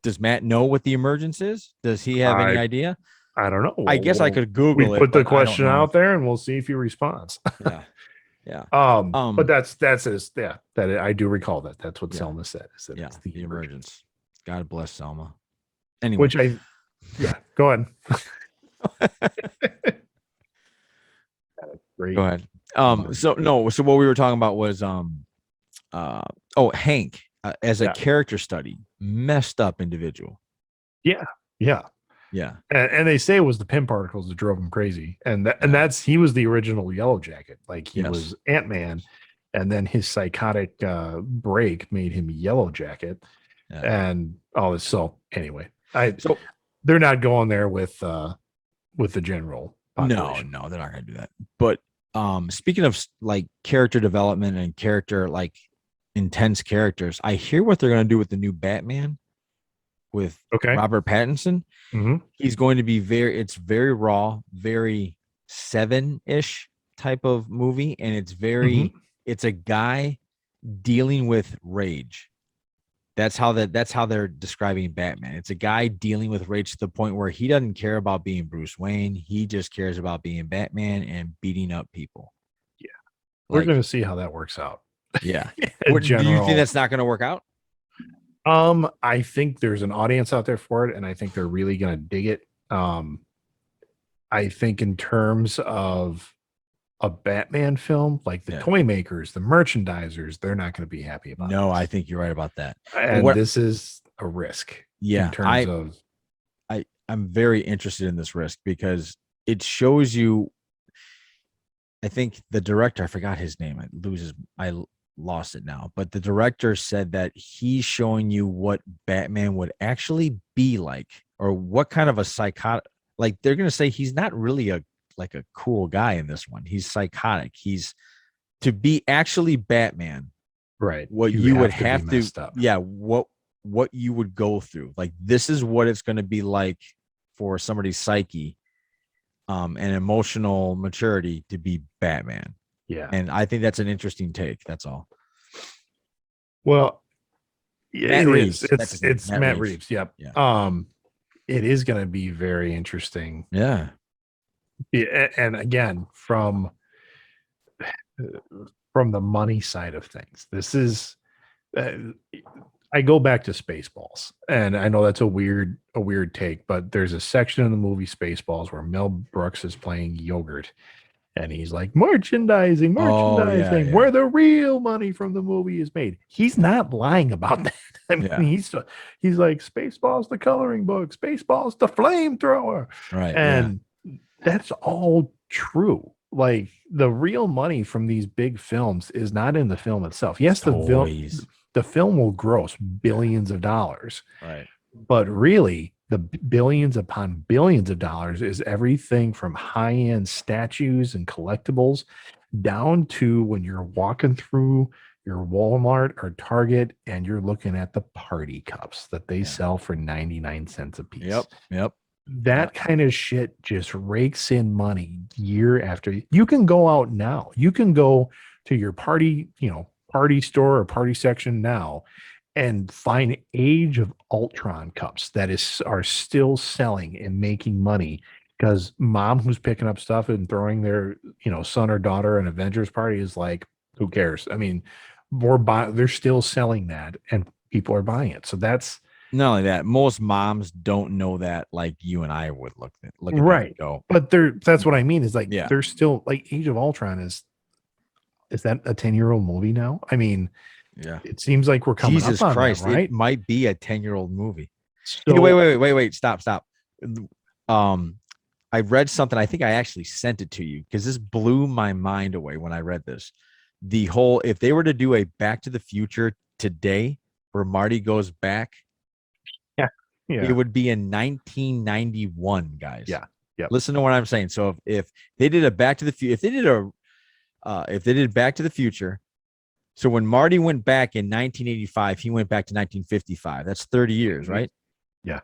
Does Matt know what the Emergence is? Does he have any idea? I don't know. I guess I could Google it. Put the question out there, and we'll see if he responds. Yeah. But that's that I do recall that. That's what Selma said. Is that it's the Emergence. God bless Selma. Anyway, which go ahead. Great. Go ahead. So what we were talking about was Hank as a character study, messed up individual. Yeah. Yeah. And they say it was the pin particles that drove him crazy. And he was the original Yellow Jacket. Like he was Ant-Man, and then his psychotic break made him Yellow Jacket, and all this. So anyway, they're not going there with the general population. No, they're not gonna do that. But speaking of like character development and character like intense characters, I hear what they're gonna do with the new Batman with Robert Pattinson. Mm-hmm. He's going to be it's very raw, very 7-ish type of movie, and it's it's a guy dealing with rage. That's how they're describing Batman. It's a guy dealing with rage to the point where he doesn't care about being Bruce Wayne. He just cares about being Batman and beating up people. Yeah. We're going to see how that works out. Yeah. Do you think that's not going to work out? I think there's an audience out there for it, and I think they're really going to dig it. I think in terms of a Batman film, like the toy makers, the merchandisers, they're not going to be happy about it. No, I think you're right about that. And this is a risk. Yeah. In terms I'm very interested in this risk because it shows you, I think the director, I forgot his name. I lost it now, but the director said that he's showing you what Batman would actually be like, or what kind of a psychotic, like they're going to say he's not really a cool guy in this one. He's psychotic. He's to be actually Batman. Right. What you would have to, what you would go through. Like, this is what it's going to be like for somebody's psyche, and emotional maturity to be Batman. Yeah. And I think that's an interesting take. That's all. Well, yeah, Matt Reeves. It's Matt Reeves. Yep. Yeah. It is going to be very interesting. Yeah. And again, from the money side of things, this is, I go back to Spaceballs, and I know that's a weird take, but there's a section in the movie Spaceballs where Mel Brooks is playing yogurt, and he's like, merchandising, where the real money from the movie is made. He's not lying about that. I mean, he's like, Spaceballs, the coloring book, Spaceballs, the flamethrower. Right. And that's all true. Like, the real money from these big films is not in the film itself. Yes, the film will gross billions of dollars. Right. But really, the billions upon billions of dollars is everything from high-end statues and collectibles down to when you're walking through your Walmart or Target and you're looking at the party cups that they sell for 99 cents a piece. Yep. That kind of shit just rakes in money year after. You can go out now. You can go to your party store or party section now and find Age of Ultron cups that are still selling and making money because mom who's picking up stuff and throwing their son or daughter an Avengers party is like, who cares? I mean, they're still selling that and people are buying it. So that's not only that, most moms don't know that like you and I would look at right. Go. But that's what I mean is like they're still like Age of Ultron is that a 10-year-old movie now? I mean, it seems like we're coming Jesus up on Christ, that, right? It might be a 10-year-old movie. So, wait, stop. I read something. I think I actually sent it to you because this blew my mind away when I read this. If they were to do a Back to the Future today where Marty goes back, it would be in 1991, guys. Yeah. Listen to what I'm saying. So if they did a Back to the Future, if they did Back to the Future, so when Marty went back in 1985, he went back to 1955. That's 30 years, right? Yeah.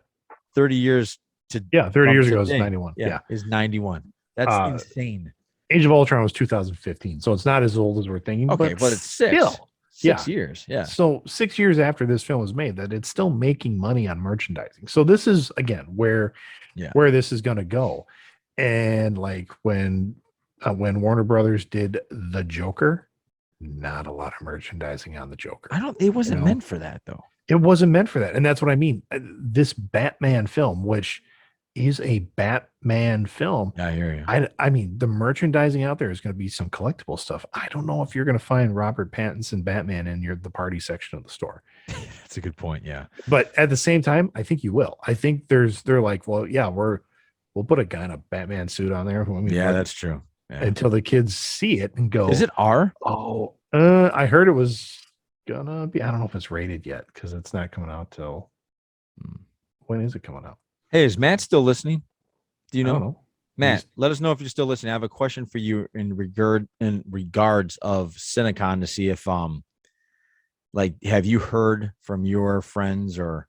30 years to 30 years ago is 91. Yeah, is 91. That's insane. Age of Ultron was 2015, so it's not as old as we're thinking. Okay, but it's still 6 years. Yeah. So 6 years after this film was made, that it's still making money on merchandising. So this is again where this is going to go. And like when Warner Brothers did The Joker, not a lot of merchandising on The Joker. It wasn't meant for that though. It wasn't meant for that. And that's what I mean. This Batman film, which is a Batman film. Yeah, I hear you. I mean, the merchandising out there is going to be some collectible stuff. I don't know if you're going to find Robert Pattinson Batman in the party section of the store. That's a good point. Yeah. But at the same time, I think you will. I think they're like, well, yeah, we'll put a guy in a Batman suit on there. I mean, Yeah, that's true. Yeah. until the kids see it and go, Is it R? oh, I heard it was gonna be. I don't know if it's rated yet because it's not coming out till when is it coming out? Hey, is Matt still listening? Do you I don't know? know. Matt, let us know if you're still listening. I have a question for you in regards of Cinecon to see if like have you heard from your friends or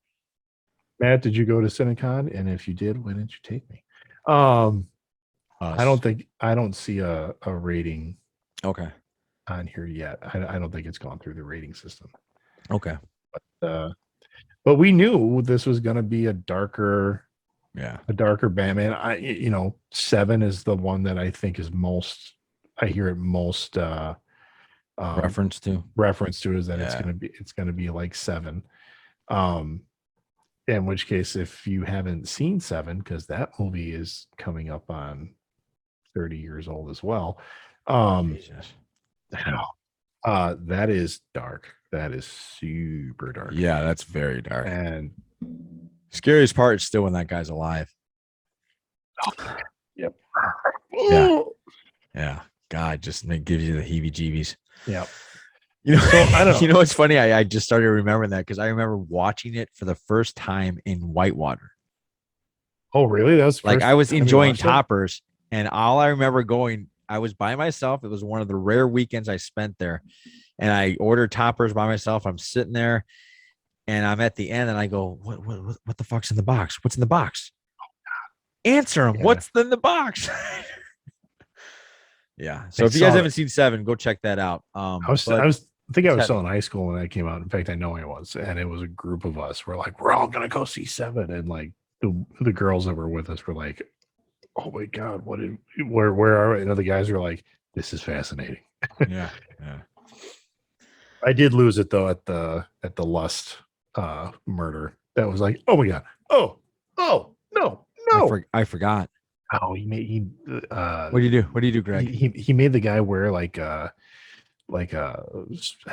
Matt, did you go to Cinecon? And if you did, why didn't you take me? us? I don't see a rating Okay. on here yet. I don't think it's gone through the rating system. Okay. But we knew this was going to be a darker Batman. 7 is the one that I think is most. I hear it most Reference to is that it's going to be like 7. In which case, if you haven't seen 7, because that movie is coming up on 30 years old as well. Jesus. That is dark. That is super dark. Yeah, that's very dark. And scariest part is still when that guy's alive. Yep. Yeah. God, just gives you the heebie-jeebies. Yeah. You know, so, I don't know. You know what's funny? I just started remembering that because I remember watching it for the first time in Whitewater. Oh, really? That was like I was enjoying Toppers, and all I remember going, I was by myself. It was one of the rare weekends I spent there, and I ordered Toppers by myself. I'm sitting there, and I'm at the end, and I go, "What the fuck's in the box? What's in the box? Answer him. Yeah. What's in the box?" Yeah. So if you guys haven't seen 7, go check that out. I was still in high school when that came out. In fact, I know I was, and it was a group of us. We're like, we're all gonna go see 7, and like the girls that were with us were like, oh my god, where are we? And other guys were like, this is fascinating. Yeah. I did lose it though at the Lust murder. That was like, oh my god, oh no, I forgot. Oh, what do you do, Greg? He made the guy wear like a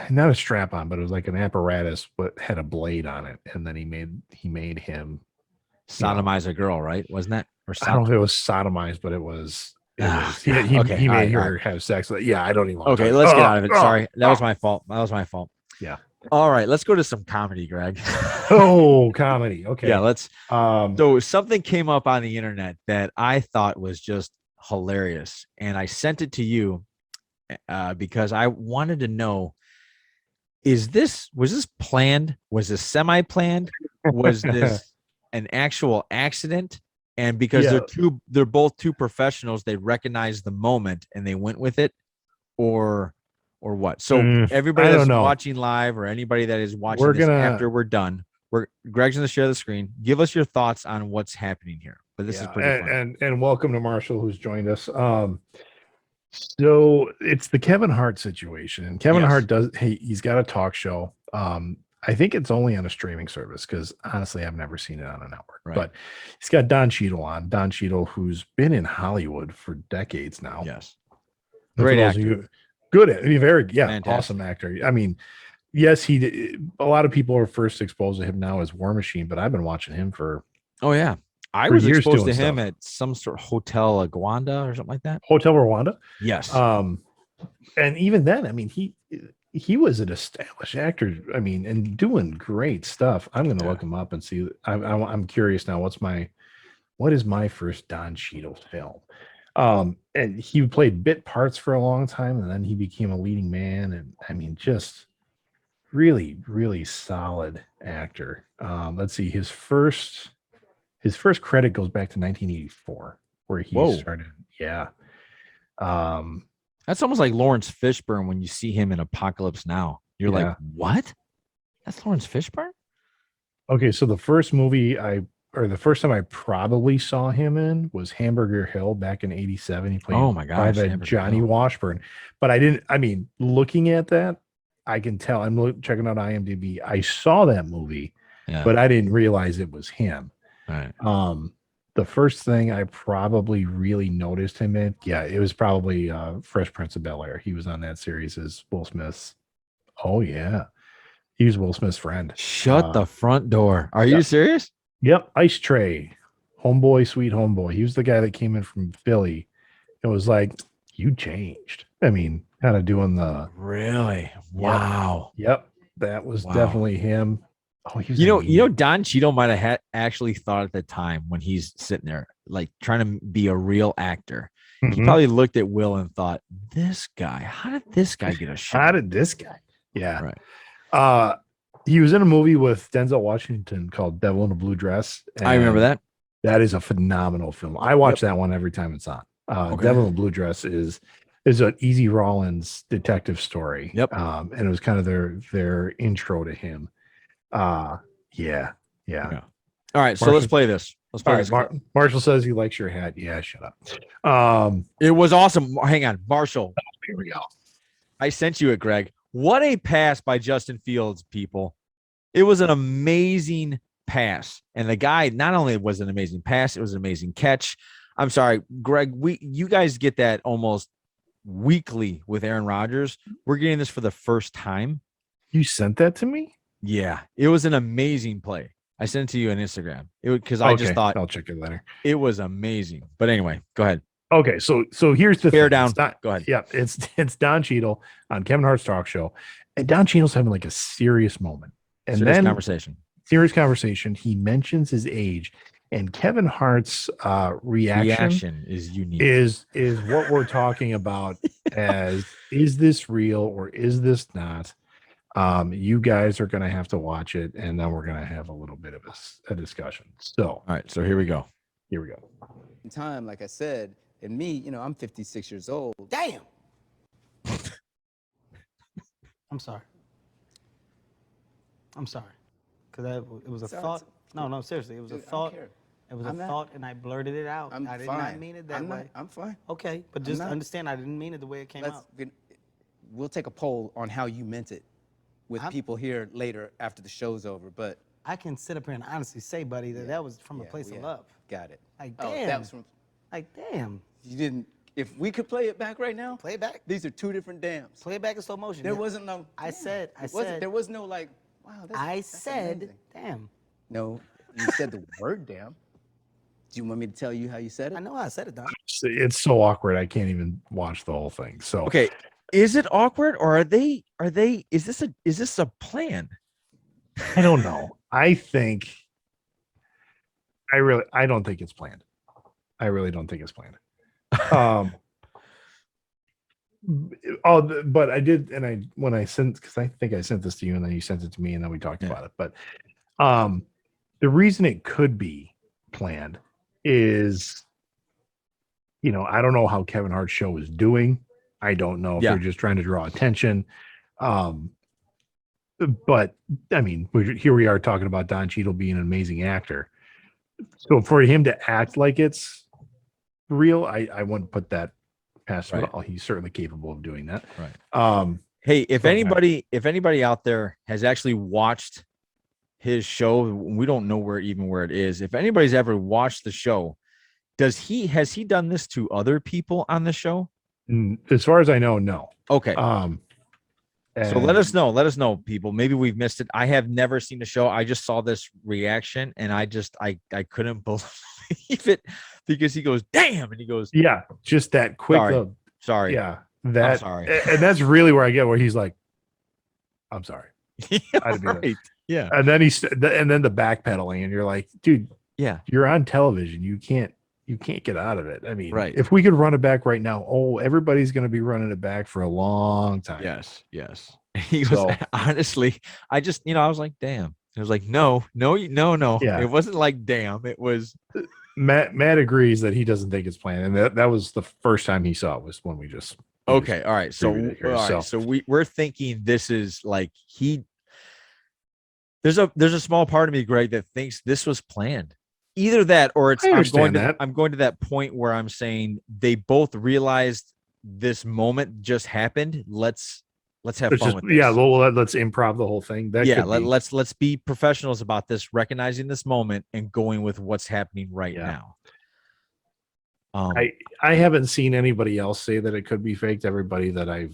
not a strap on, but it was like an apparatus, but had a blade on it, and then he made him sodomize a girl, right? Wasn't that? Or I don't know if it was sodomized, but it was. He made her have sex. Yeah, I don't even. Okay, let's get out of it. Sorry, that was my fault. Yeah. All right, let's go to some comedy, Greg. Oh, comedy. Okay. Yeah, let's. So something came up on the internet that I thought was just hilarious, and I sent it to you because I wanted to know: was this planned? Was this semi-planned? Was this an actual accident? And because they're both two professionals, they recognized the moment and they went with it, or what? So everybody that's watching live or anybody that is watching this after we're done, Greg's going to share the screen. Give us your thoughts on what's happening here. But this is pretty fun. And welcome to Marshall, who's joined us. So it's the Kevin Hart situation. And Kevin Hart he's got a talk show. I think it's only on a streaming service because honestly, I've never seen it on a network. Right. But he's got Don Cheadle on. Don Cheadle, who's been in Hollywood for decades now. Yes. Great actor. Fantastic. Awesome actor. I mean, yes, he did. A lot of people are first exposed to him now as War Machine, but I've been watching him for. Oh, yeah. I was exposed to him at some sort of Hotel Rwanda or something like that. Hotel Rwanda? Yes. And even then, I mean, he was an established actor. I mean, and doing great stuff. I'm going to look him up and see. I'm curious now. What is my first Don Cheadle film? And he played bit parts for a long time, and then he became a leading man. And I mean, just really, really solid actor. Let's see. His first credit goes back to 1984, where he started. Yeah. That's almost like Lawrence Fishburne when you see him in Apocalypse Now. You're like, what? That's Lawrence Fishburne? Okay, so the first time I probably saw him in was Hamburger Hill back in 87. He played Private Johnny Washburn. But looking at that, I can tell. I'm checking out IMDb. I saw that movie, but I didn't realize it was him. Right. the first thing I probably really noticed him in, yeah, it was probably Fresh Prince of Bel Air. He was on that series as Will Smith's. Oh yeah, he was Will Smith's friend. Shut the front door. Are you serious? Yep, Ice Tray, homeboy, sweet homeboy. He was the guy that came in from Philly. It was like, you changed. I mean, kind of doing the Really? Wow. Yep, that was Wow. definitely him. Oh, he was Don Cheadle might have actually thought at the time when he's sitting there, like trying to be a real actor. He probably looked at Will and thought, "This guy, how did this guy get a shot? How did this guy?" Yeah. Right. He was in a movie with Denzel Washington called Devil in a Blue Dress. I remember that. That is a phenomenal film. I watch that one every time it's on. Devil in a Blue Dress is an Easy Rollins detective story. Yep. And it was kind of their intro to him. Yeah. All right, so let's play this. Let's play this. Marshall says he likes your hat. Yeah, shut up. It was awesome. Hang on, Marshall. Here we go. I sent you it, Greg. What a pass by Justin Fields, people. It was an amazing pass. And the guy, not only was an amazing pass, it was an amazing catch. I'm sorry, Greg, you guys get that almost weekly with Aaron Rodgers. We're getting this for the first time. You sent that to me? Yeah, it was an amazing play. I sent it to you on Instagram. Because I just thought I'll check it later. It was amazing. But anyway, go ahead. Okay, so here's the Bear down. Go ahead. Yeah, it's Don Cheadle on Kevin Hart's talk show, and Don Cheadle's having like a serious moment, and serious conversation. He mentions his age, and Kevin Hart's reaction is unique. Is what we're talking about as, is this real or is this not? You guys are going to have to watch it, and then we're going to have a little bit of a discussion. So, all right, so here we go. In time, like I said, and me, I'm 56 years old. Damn. I'm sorry. Because it was a thought. No, seriously. It was a thought. It was a thought, and I blurted it out. I did not mean it that way. I'm fine. Okay, but just understand I didn't mean it the way it came out. We'll take a poll on how you meant it with people here later after the show's over, but I can sit up here and honestly say, buddy, that was from a place of love. Got it. Like, damn. That was from... Like, damn. You didn't... If we could play it back right now... Play it back. These are two different dams. Play it back in slow motion. There wasn't no... There was no like, wow, that's amazing. Damn. No, you said the word damn. Do you want me to tell you how you said it? I know how I said it, Don. It's so awkward. I can't even watch the whole thing. So okay, is it awkward or is this a plan? I don't know. I don't think it's planned. I really don't think it's planned. But I did, and when I sent, because I think I sent this to you, and then you sent it to me, and then we talked about it. But the reason it could be planned is, I don't know how Kevin Hart's show is doing. I don't know if they're just trying to draw attention. But I mean, here we are talking about Don Cheadle being an amazing actor. So for him to act like it's real, I wouldn't put that past him at all. He's certainly capable of doing that. Right. Hey, if anybody out there has actually watched his show, we don't know where it is. If anybody's ever watched the show, has he done this to other people on the show? As far as I know, no. Okay. So let us know, people. Maybe we've missed it. I have never seen the show. I just saw this reaction, and I couldn't believe it because he goes, "Damn," and he goes, "Yeah," just that quick. Sorry. Yeah, I'm sorry. And that's really where I get where he's like, "I'm sorry." Right. Yeah. And then the backpedaling, and you're like, "Dude, yeah, you're on television. You can't get out of it." I mean, right. If we could run it back right now, everybody's going to be running it back for a long time. Yes. He was honestly, I was like, damn. It was like, no. Yeah. It wasn't like, damn. It was. Matt agrees that he doesn't think it's planned, and that was the first time he saw it was when we just. Okay. All right. So we're thinking this is like there's a small part of me, Greg, that thinks this was planned. Either that or it's I'm going to that point where I'm saying they both realized this moment just happened. Let's let's have fun with this. Yeah, well, let's improv the whole thing. Let's be professionals about this, recognizing this moment and going with what's happening right now. I haven't seen anybody else say that it could be faked. Everybody that I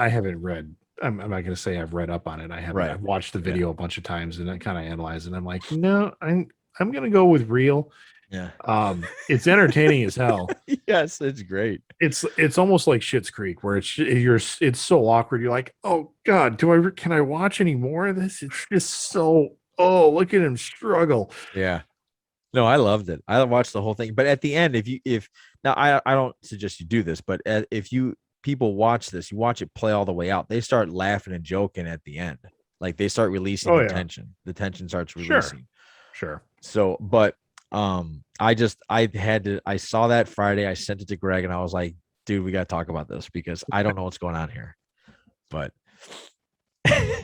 haven't read. I'm not going to say I've read up on it. I haven't. Right. I've watched the video a bunch of times and I kind of analyze it. I'm like, no, I'm going to go with real. Yeah. It's entertaining as hell. Yes, it's great. It's almost like Schitt's Creek, where it's so awkward. You're like, oh God, can I watch any more of this? It's just so, look at him struggle. Yeah. No, I loved it. I watched the whole thing. But at the end, I don't suggest you do this, but if people watch this, you watch it play all the way out, they start laughing and joking at the end. Like they start releasing the tension. The tension starts releasing. Sure. So, but I saw that Friday. I sent it to Greg and I was like, dude, we got to talk about this because I don't know what's going on here. But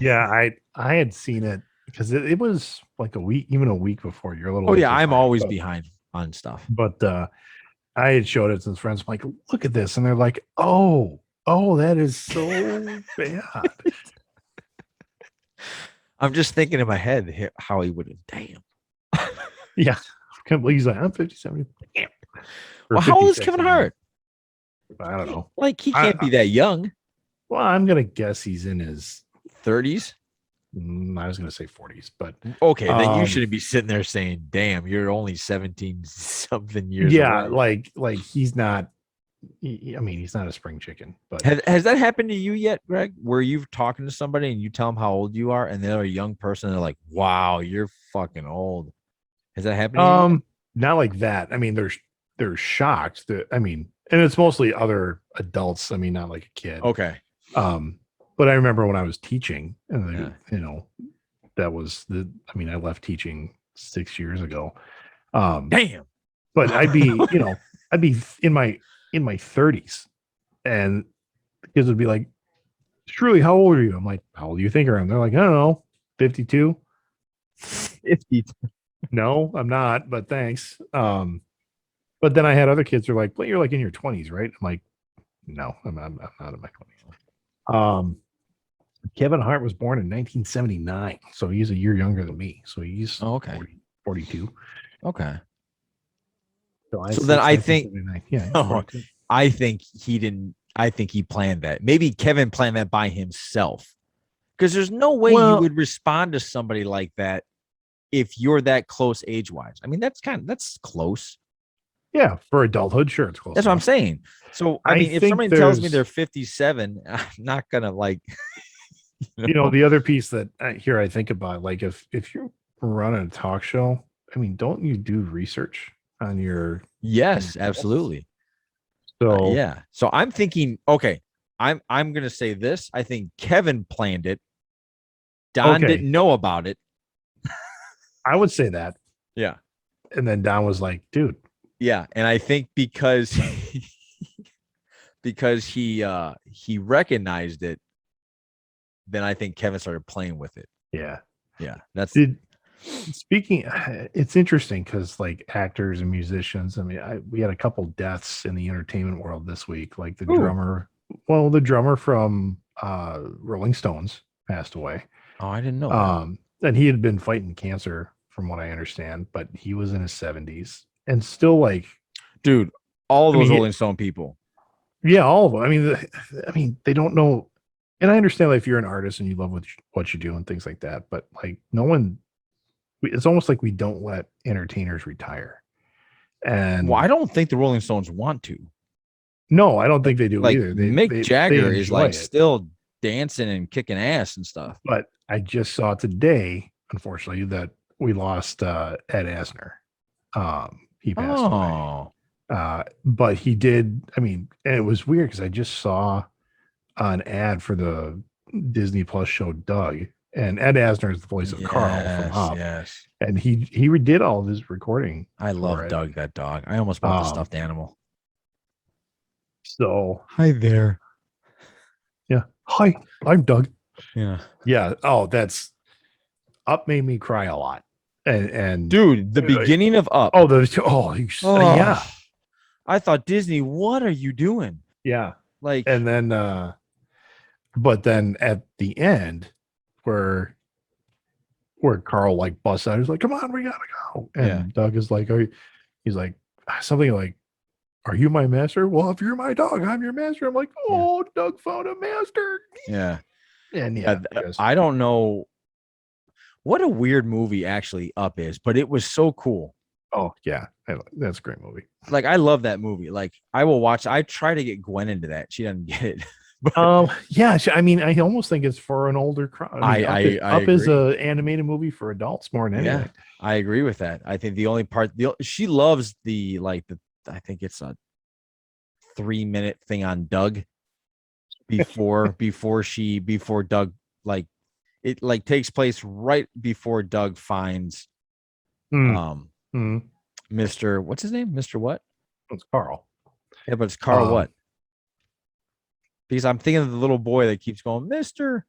yeah, I had seen it because it was like a week before. You're a little. Oh yeah, I'm always behind on stuff. But I had showed it to friends. I'm like, look at this, and they're like, oh, that is so bad. I'm just thinking in my head how he would have. Damn. Yeah, I can't believe he's like, I'm 57. Damn. Well, how old is Kevin Hart? I don't know. Like he can't be that young. Well, I'm gonna guess he's in his 30s. I was gonna say 40s, but okay, then you shouldn't be sitting there saying, "Damn, you're only 17 something years." Yeah, away. like he's not. He's not a spring chicken. But has that happened to you yet, Greg? Where you've talking to somebody and you tell them how old you are, and they're a young person, and they're like, "Wow, you're fucking old." Has that happened to you? Not like that. I mean, they're shocked. And it's mostly other adults. I mean, not like a kid. Okay. But I remember when I was teaching, and that was I left teaching 6 years ago. Damn. But I'd be in my 30s, and the kids would be like, "Truly, how old are you?" I'm like, "How old do you think I am?" They're like, "I don't know, 52." 52. No, I'm not, but thanks. But then I had other kids who are like, "Well, you're like in your 20s, right?" I'm like, "No, I'm not in my 20s." Kevin Hart was born in 1979, so he's a year younger than me. So he's 42. Okay. So then I think, I think he planned that. Maybe Kevin planned that by himself, because there's no way you would respond to somebody like that if you're that close age wise. I mean, that's close. Yeah, for adulthood, sure, it's close. That's what I'm saying. So I mean, if somebody tells me they're 57, I'm not gonna like. The other piece that I think about, like if you're running a talk show, I mean, don't you do research on your? Yes, absolutely. So yeah. So I'm thinking, okay, I'm gonna say this. I think Kevin planned it. Don didn't know about it. I would say that. Yeah. And then Don was like, dude. Yeah, and I think because he recognized it, then I think Kevin started playing with it. Yeah. That's speaking. It's interesting because like actors and musicians. I mean, we had a couple deaths in the entertainment world this week. Like the drummer. Well, the drummer from Rolling Stones passed away. Oh, I didn't know. And he had been fighting cancer, from what I understand, but he was in his 70s and still like, dude, all those Rolling Stone people. Yeah, all of them. I mean, they don't know. And I understand, like, if you're an artist and you love what you do and things like that, but like it's almost like we don't let entertainers retire. And I don't think the Rolling Stones want to. No, I don't think they do either. Mick Jagger is like still dancing and kicking ass and stuff. But I just saw today, unfortunately, that we lost Ed Asner. He passed away. But he did. I mean, and it was weird because I just saw an ad for the Disney Plus show Doug, and Ed Asner is the voice of Carl from Up. Yes, and he redid all of his recording. I love Doug, that dog. I almost bought the stuffed animal. So hi there. Yeah, hi, I'm Doug. Yeah. Oh, that's Up made me cry a lot. And dude, the beginning of Up. Yeah. I thought, Disney, what are you doing? Yeah. Like, and then But then at the end, where Carl like busts out, he's like, "Come on, we gotta go." And Doug is like, he's like something like, "Are you my master?" "Well, if you're my dog, I'm your master." I'm like, "Oh, Doug found a master." Yeah. And I don't know what a weird movie actually Up is, but it was so cool. Oh yeah, that's a great movie. Like I love that movie. Like I will watch. I try to get Gwen into that. She doesn't get it. Yeah. I mean, I almost think it's for an older crowd. Up is a animated movie for adults more than anything. I agree with that. I think the only part she loves I think it's a 3-minute thing on Doug before Doug like it like takes place right before Doug finds Mr. What's his name? Mr. What? It's Carl. Yeah, but it's Carl what? Because I'm thinking of the little boy that keeps going, Mr.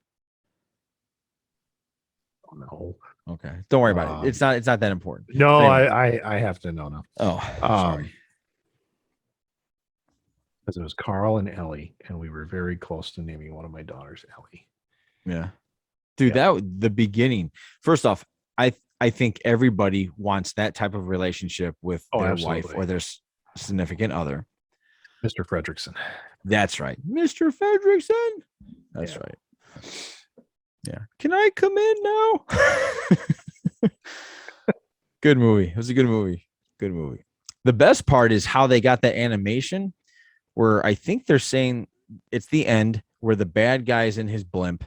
Oh no. Okay. Don't worry about it. It's not that important. No, anyway. I have to know now. Oh, sorry. Because it was Carl and Ellie, and we were very close to naming one of my daughters Ellie. Yeah. Dude, the beginning. First off, I think everybody wants that type of relationship with their wife or their significant other. Mr. Fredrickson. That's right. Mr. Fredrickson. That's right. Yeah. Can I come in now? Good movie. It was a good movie. Good movie. The best part is how they got that animation where I think they're saying it's the end where the bad guy's in his blimp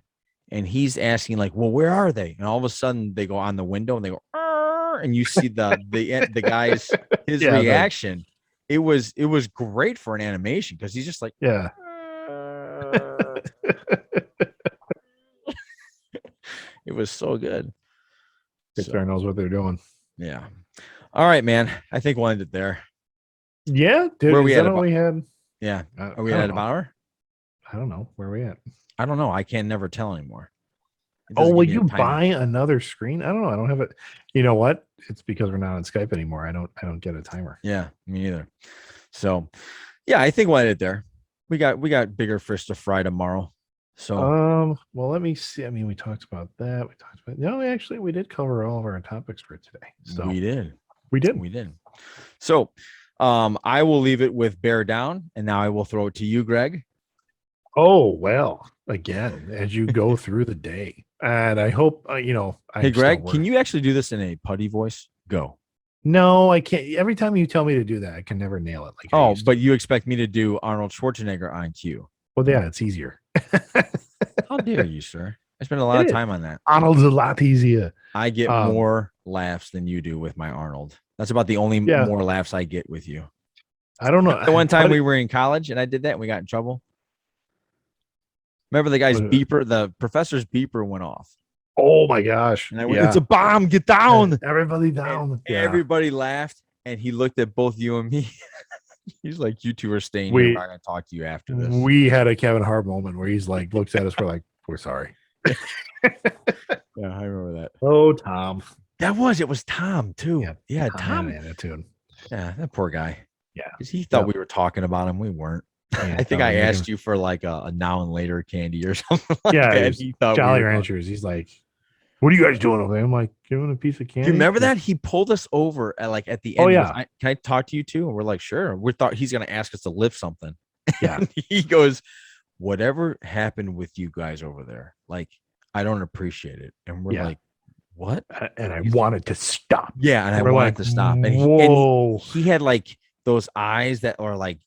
and he's asking like, well, where are they? And all of a sudden they go on the window and they go, Arr! And you see the guy's his reaction. It was great for an animation because he's just like, yeah. It was so good. Pixar knows what they're doing. Yeah. All right, man. I think we'll end it there. Yeah. Dude, where we at? We had? Yeah. Are we at an hour? I don't know. Where are we at? I don't know. I can never tell anymore. Oh, will you buy another screen? I don't know. I don't have it. You know what? It's because we're not on Skype anymore. I don't get a timer. Yeah, me neither. So yeah, I think we'll end it there. We got bigger fish to fry tomorrow. So well, let me see. I mean, we talked about that. We did cover all of our topics for today. So we did. So I will leave it with Bear Down, and now I will throw it to you, Greg. Oh, well, again, as you go through the day. And I hope, hey, Greg, can you actually do this in a putty voice? Go. No, I can't. Every time you tell me to do that, I can never nail it. But you expect me to do Arnold Schwarzenegger on cue. Well, yeah, it's easier. How dare you, sir? I spend a lot of time on that. Arnold's a lot easier. I get more laughs than you do with my Arnold. That's about the only more laughs I get with you. I don't know. The one time we were in college and I did that and we got in trouble. Remember the guy's beeper? The professor's beeper went off. Oh my gosh. And I went, it's a bomb. Get down. Everybody down. Everybody laughed. And he looked at both you and me. He's like, you two are staying here. I'm not going to talk to you after this. We had a Kevin Hart moment where he's like, looks at us. We're like, we're sorry. Yeah, I remember that. Oh, Tom. It was Tom too. Yeah, Tom. Attitude. Yeah, that poor guy. Yeah. Because he thought we were talking about him. We weren't. Yeah, I think I asked you for like a now and later candy or something like that. He thought Jolly Ranchers. He's like, what are you guys doing over there? I'm like, giving a piece of candy. Do you remember that? He pulled us over at the end. Oh, yeah. Can I talk to you too? And we're like, sure. We thought he's going to ask us to lift something. Yeah. He goes, whatever happened with you guys over there, like, I don't appreciate it. And we're like, what? And I wanted to stop. Yeah. And I wanted to stop. And he had like those eyes that are like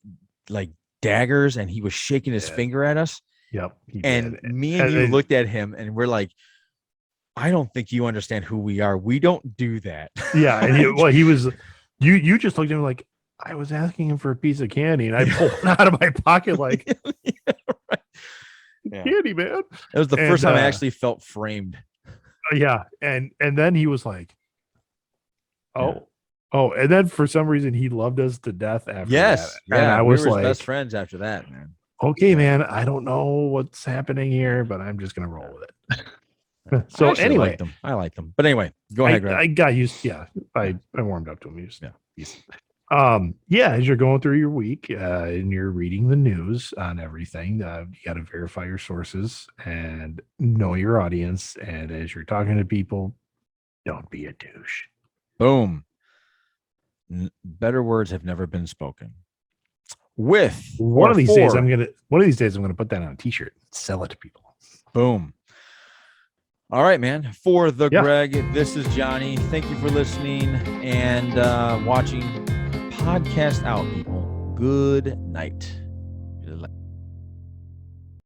daggers, and he was shaking his finger at us. Yep. And me and you looked at him and we're like, I don't think you understand who we are. We don't do that. Yeah. And he was, you just looked at him like, I was asking him for a piece of candy, and I pulled it out of my pocket like, candy, man. It was the first time I actually felt framed. Yeah. And then he was like, oh, and then for some reason he loved us to death after that. Yeah. And I was like best friends after that, man. Okay, man. I don't know what's happening here, but I'm just gonna roll with it. So anyway, I like them. But anyway, go ahead, Greg. I got used. Yeah, I warmed up to him. Yeah, as you're going through your week and you're reading the news on everything, you got to verify your sources and know your audience. And as you're talking to people, don't be a douche. Boom. Better words have never been spoken. One of these days I'm gonna put that on a t-shirt, sell it to people. Boom. All right, man. For the Greg, this is Johnny. Thank you for listening and watching. Podcast out, people. Good night.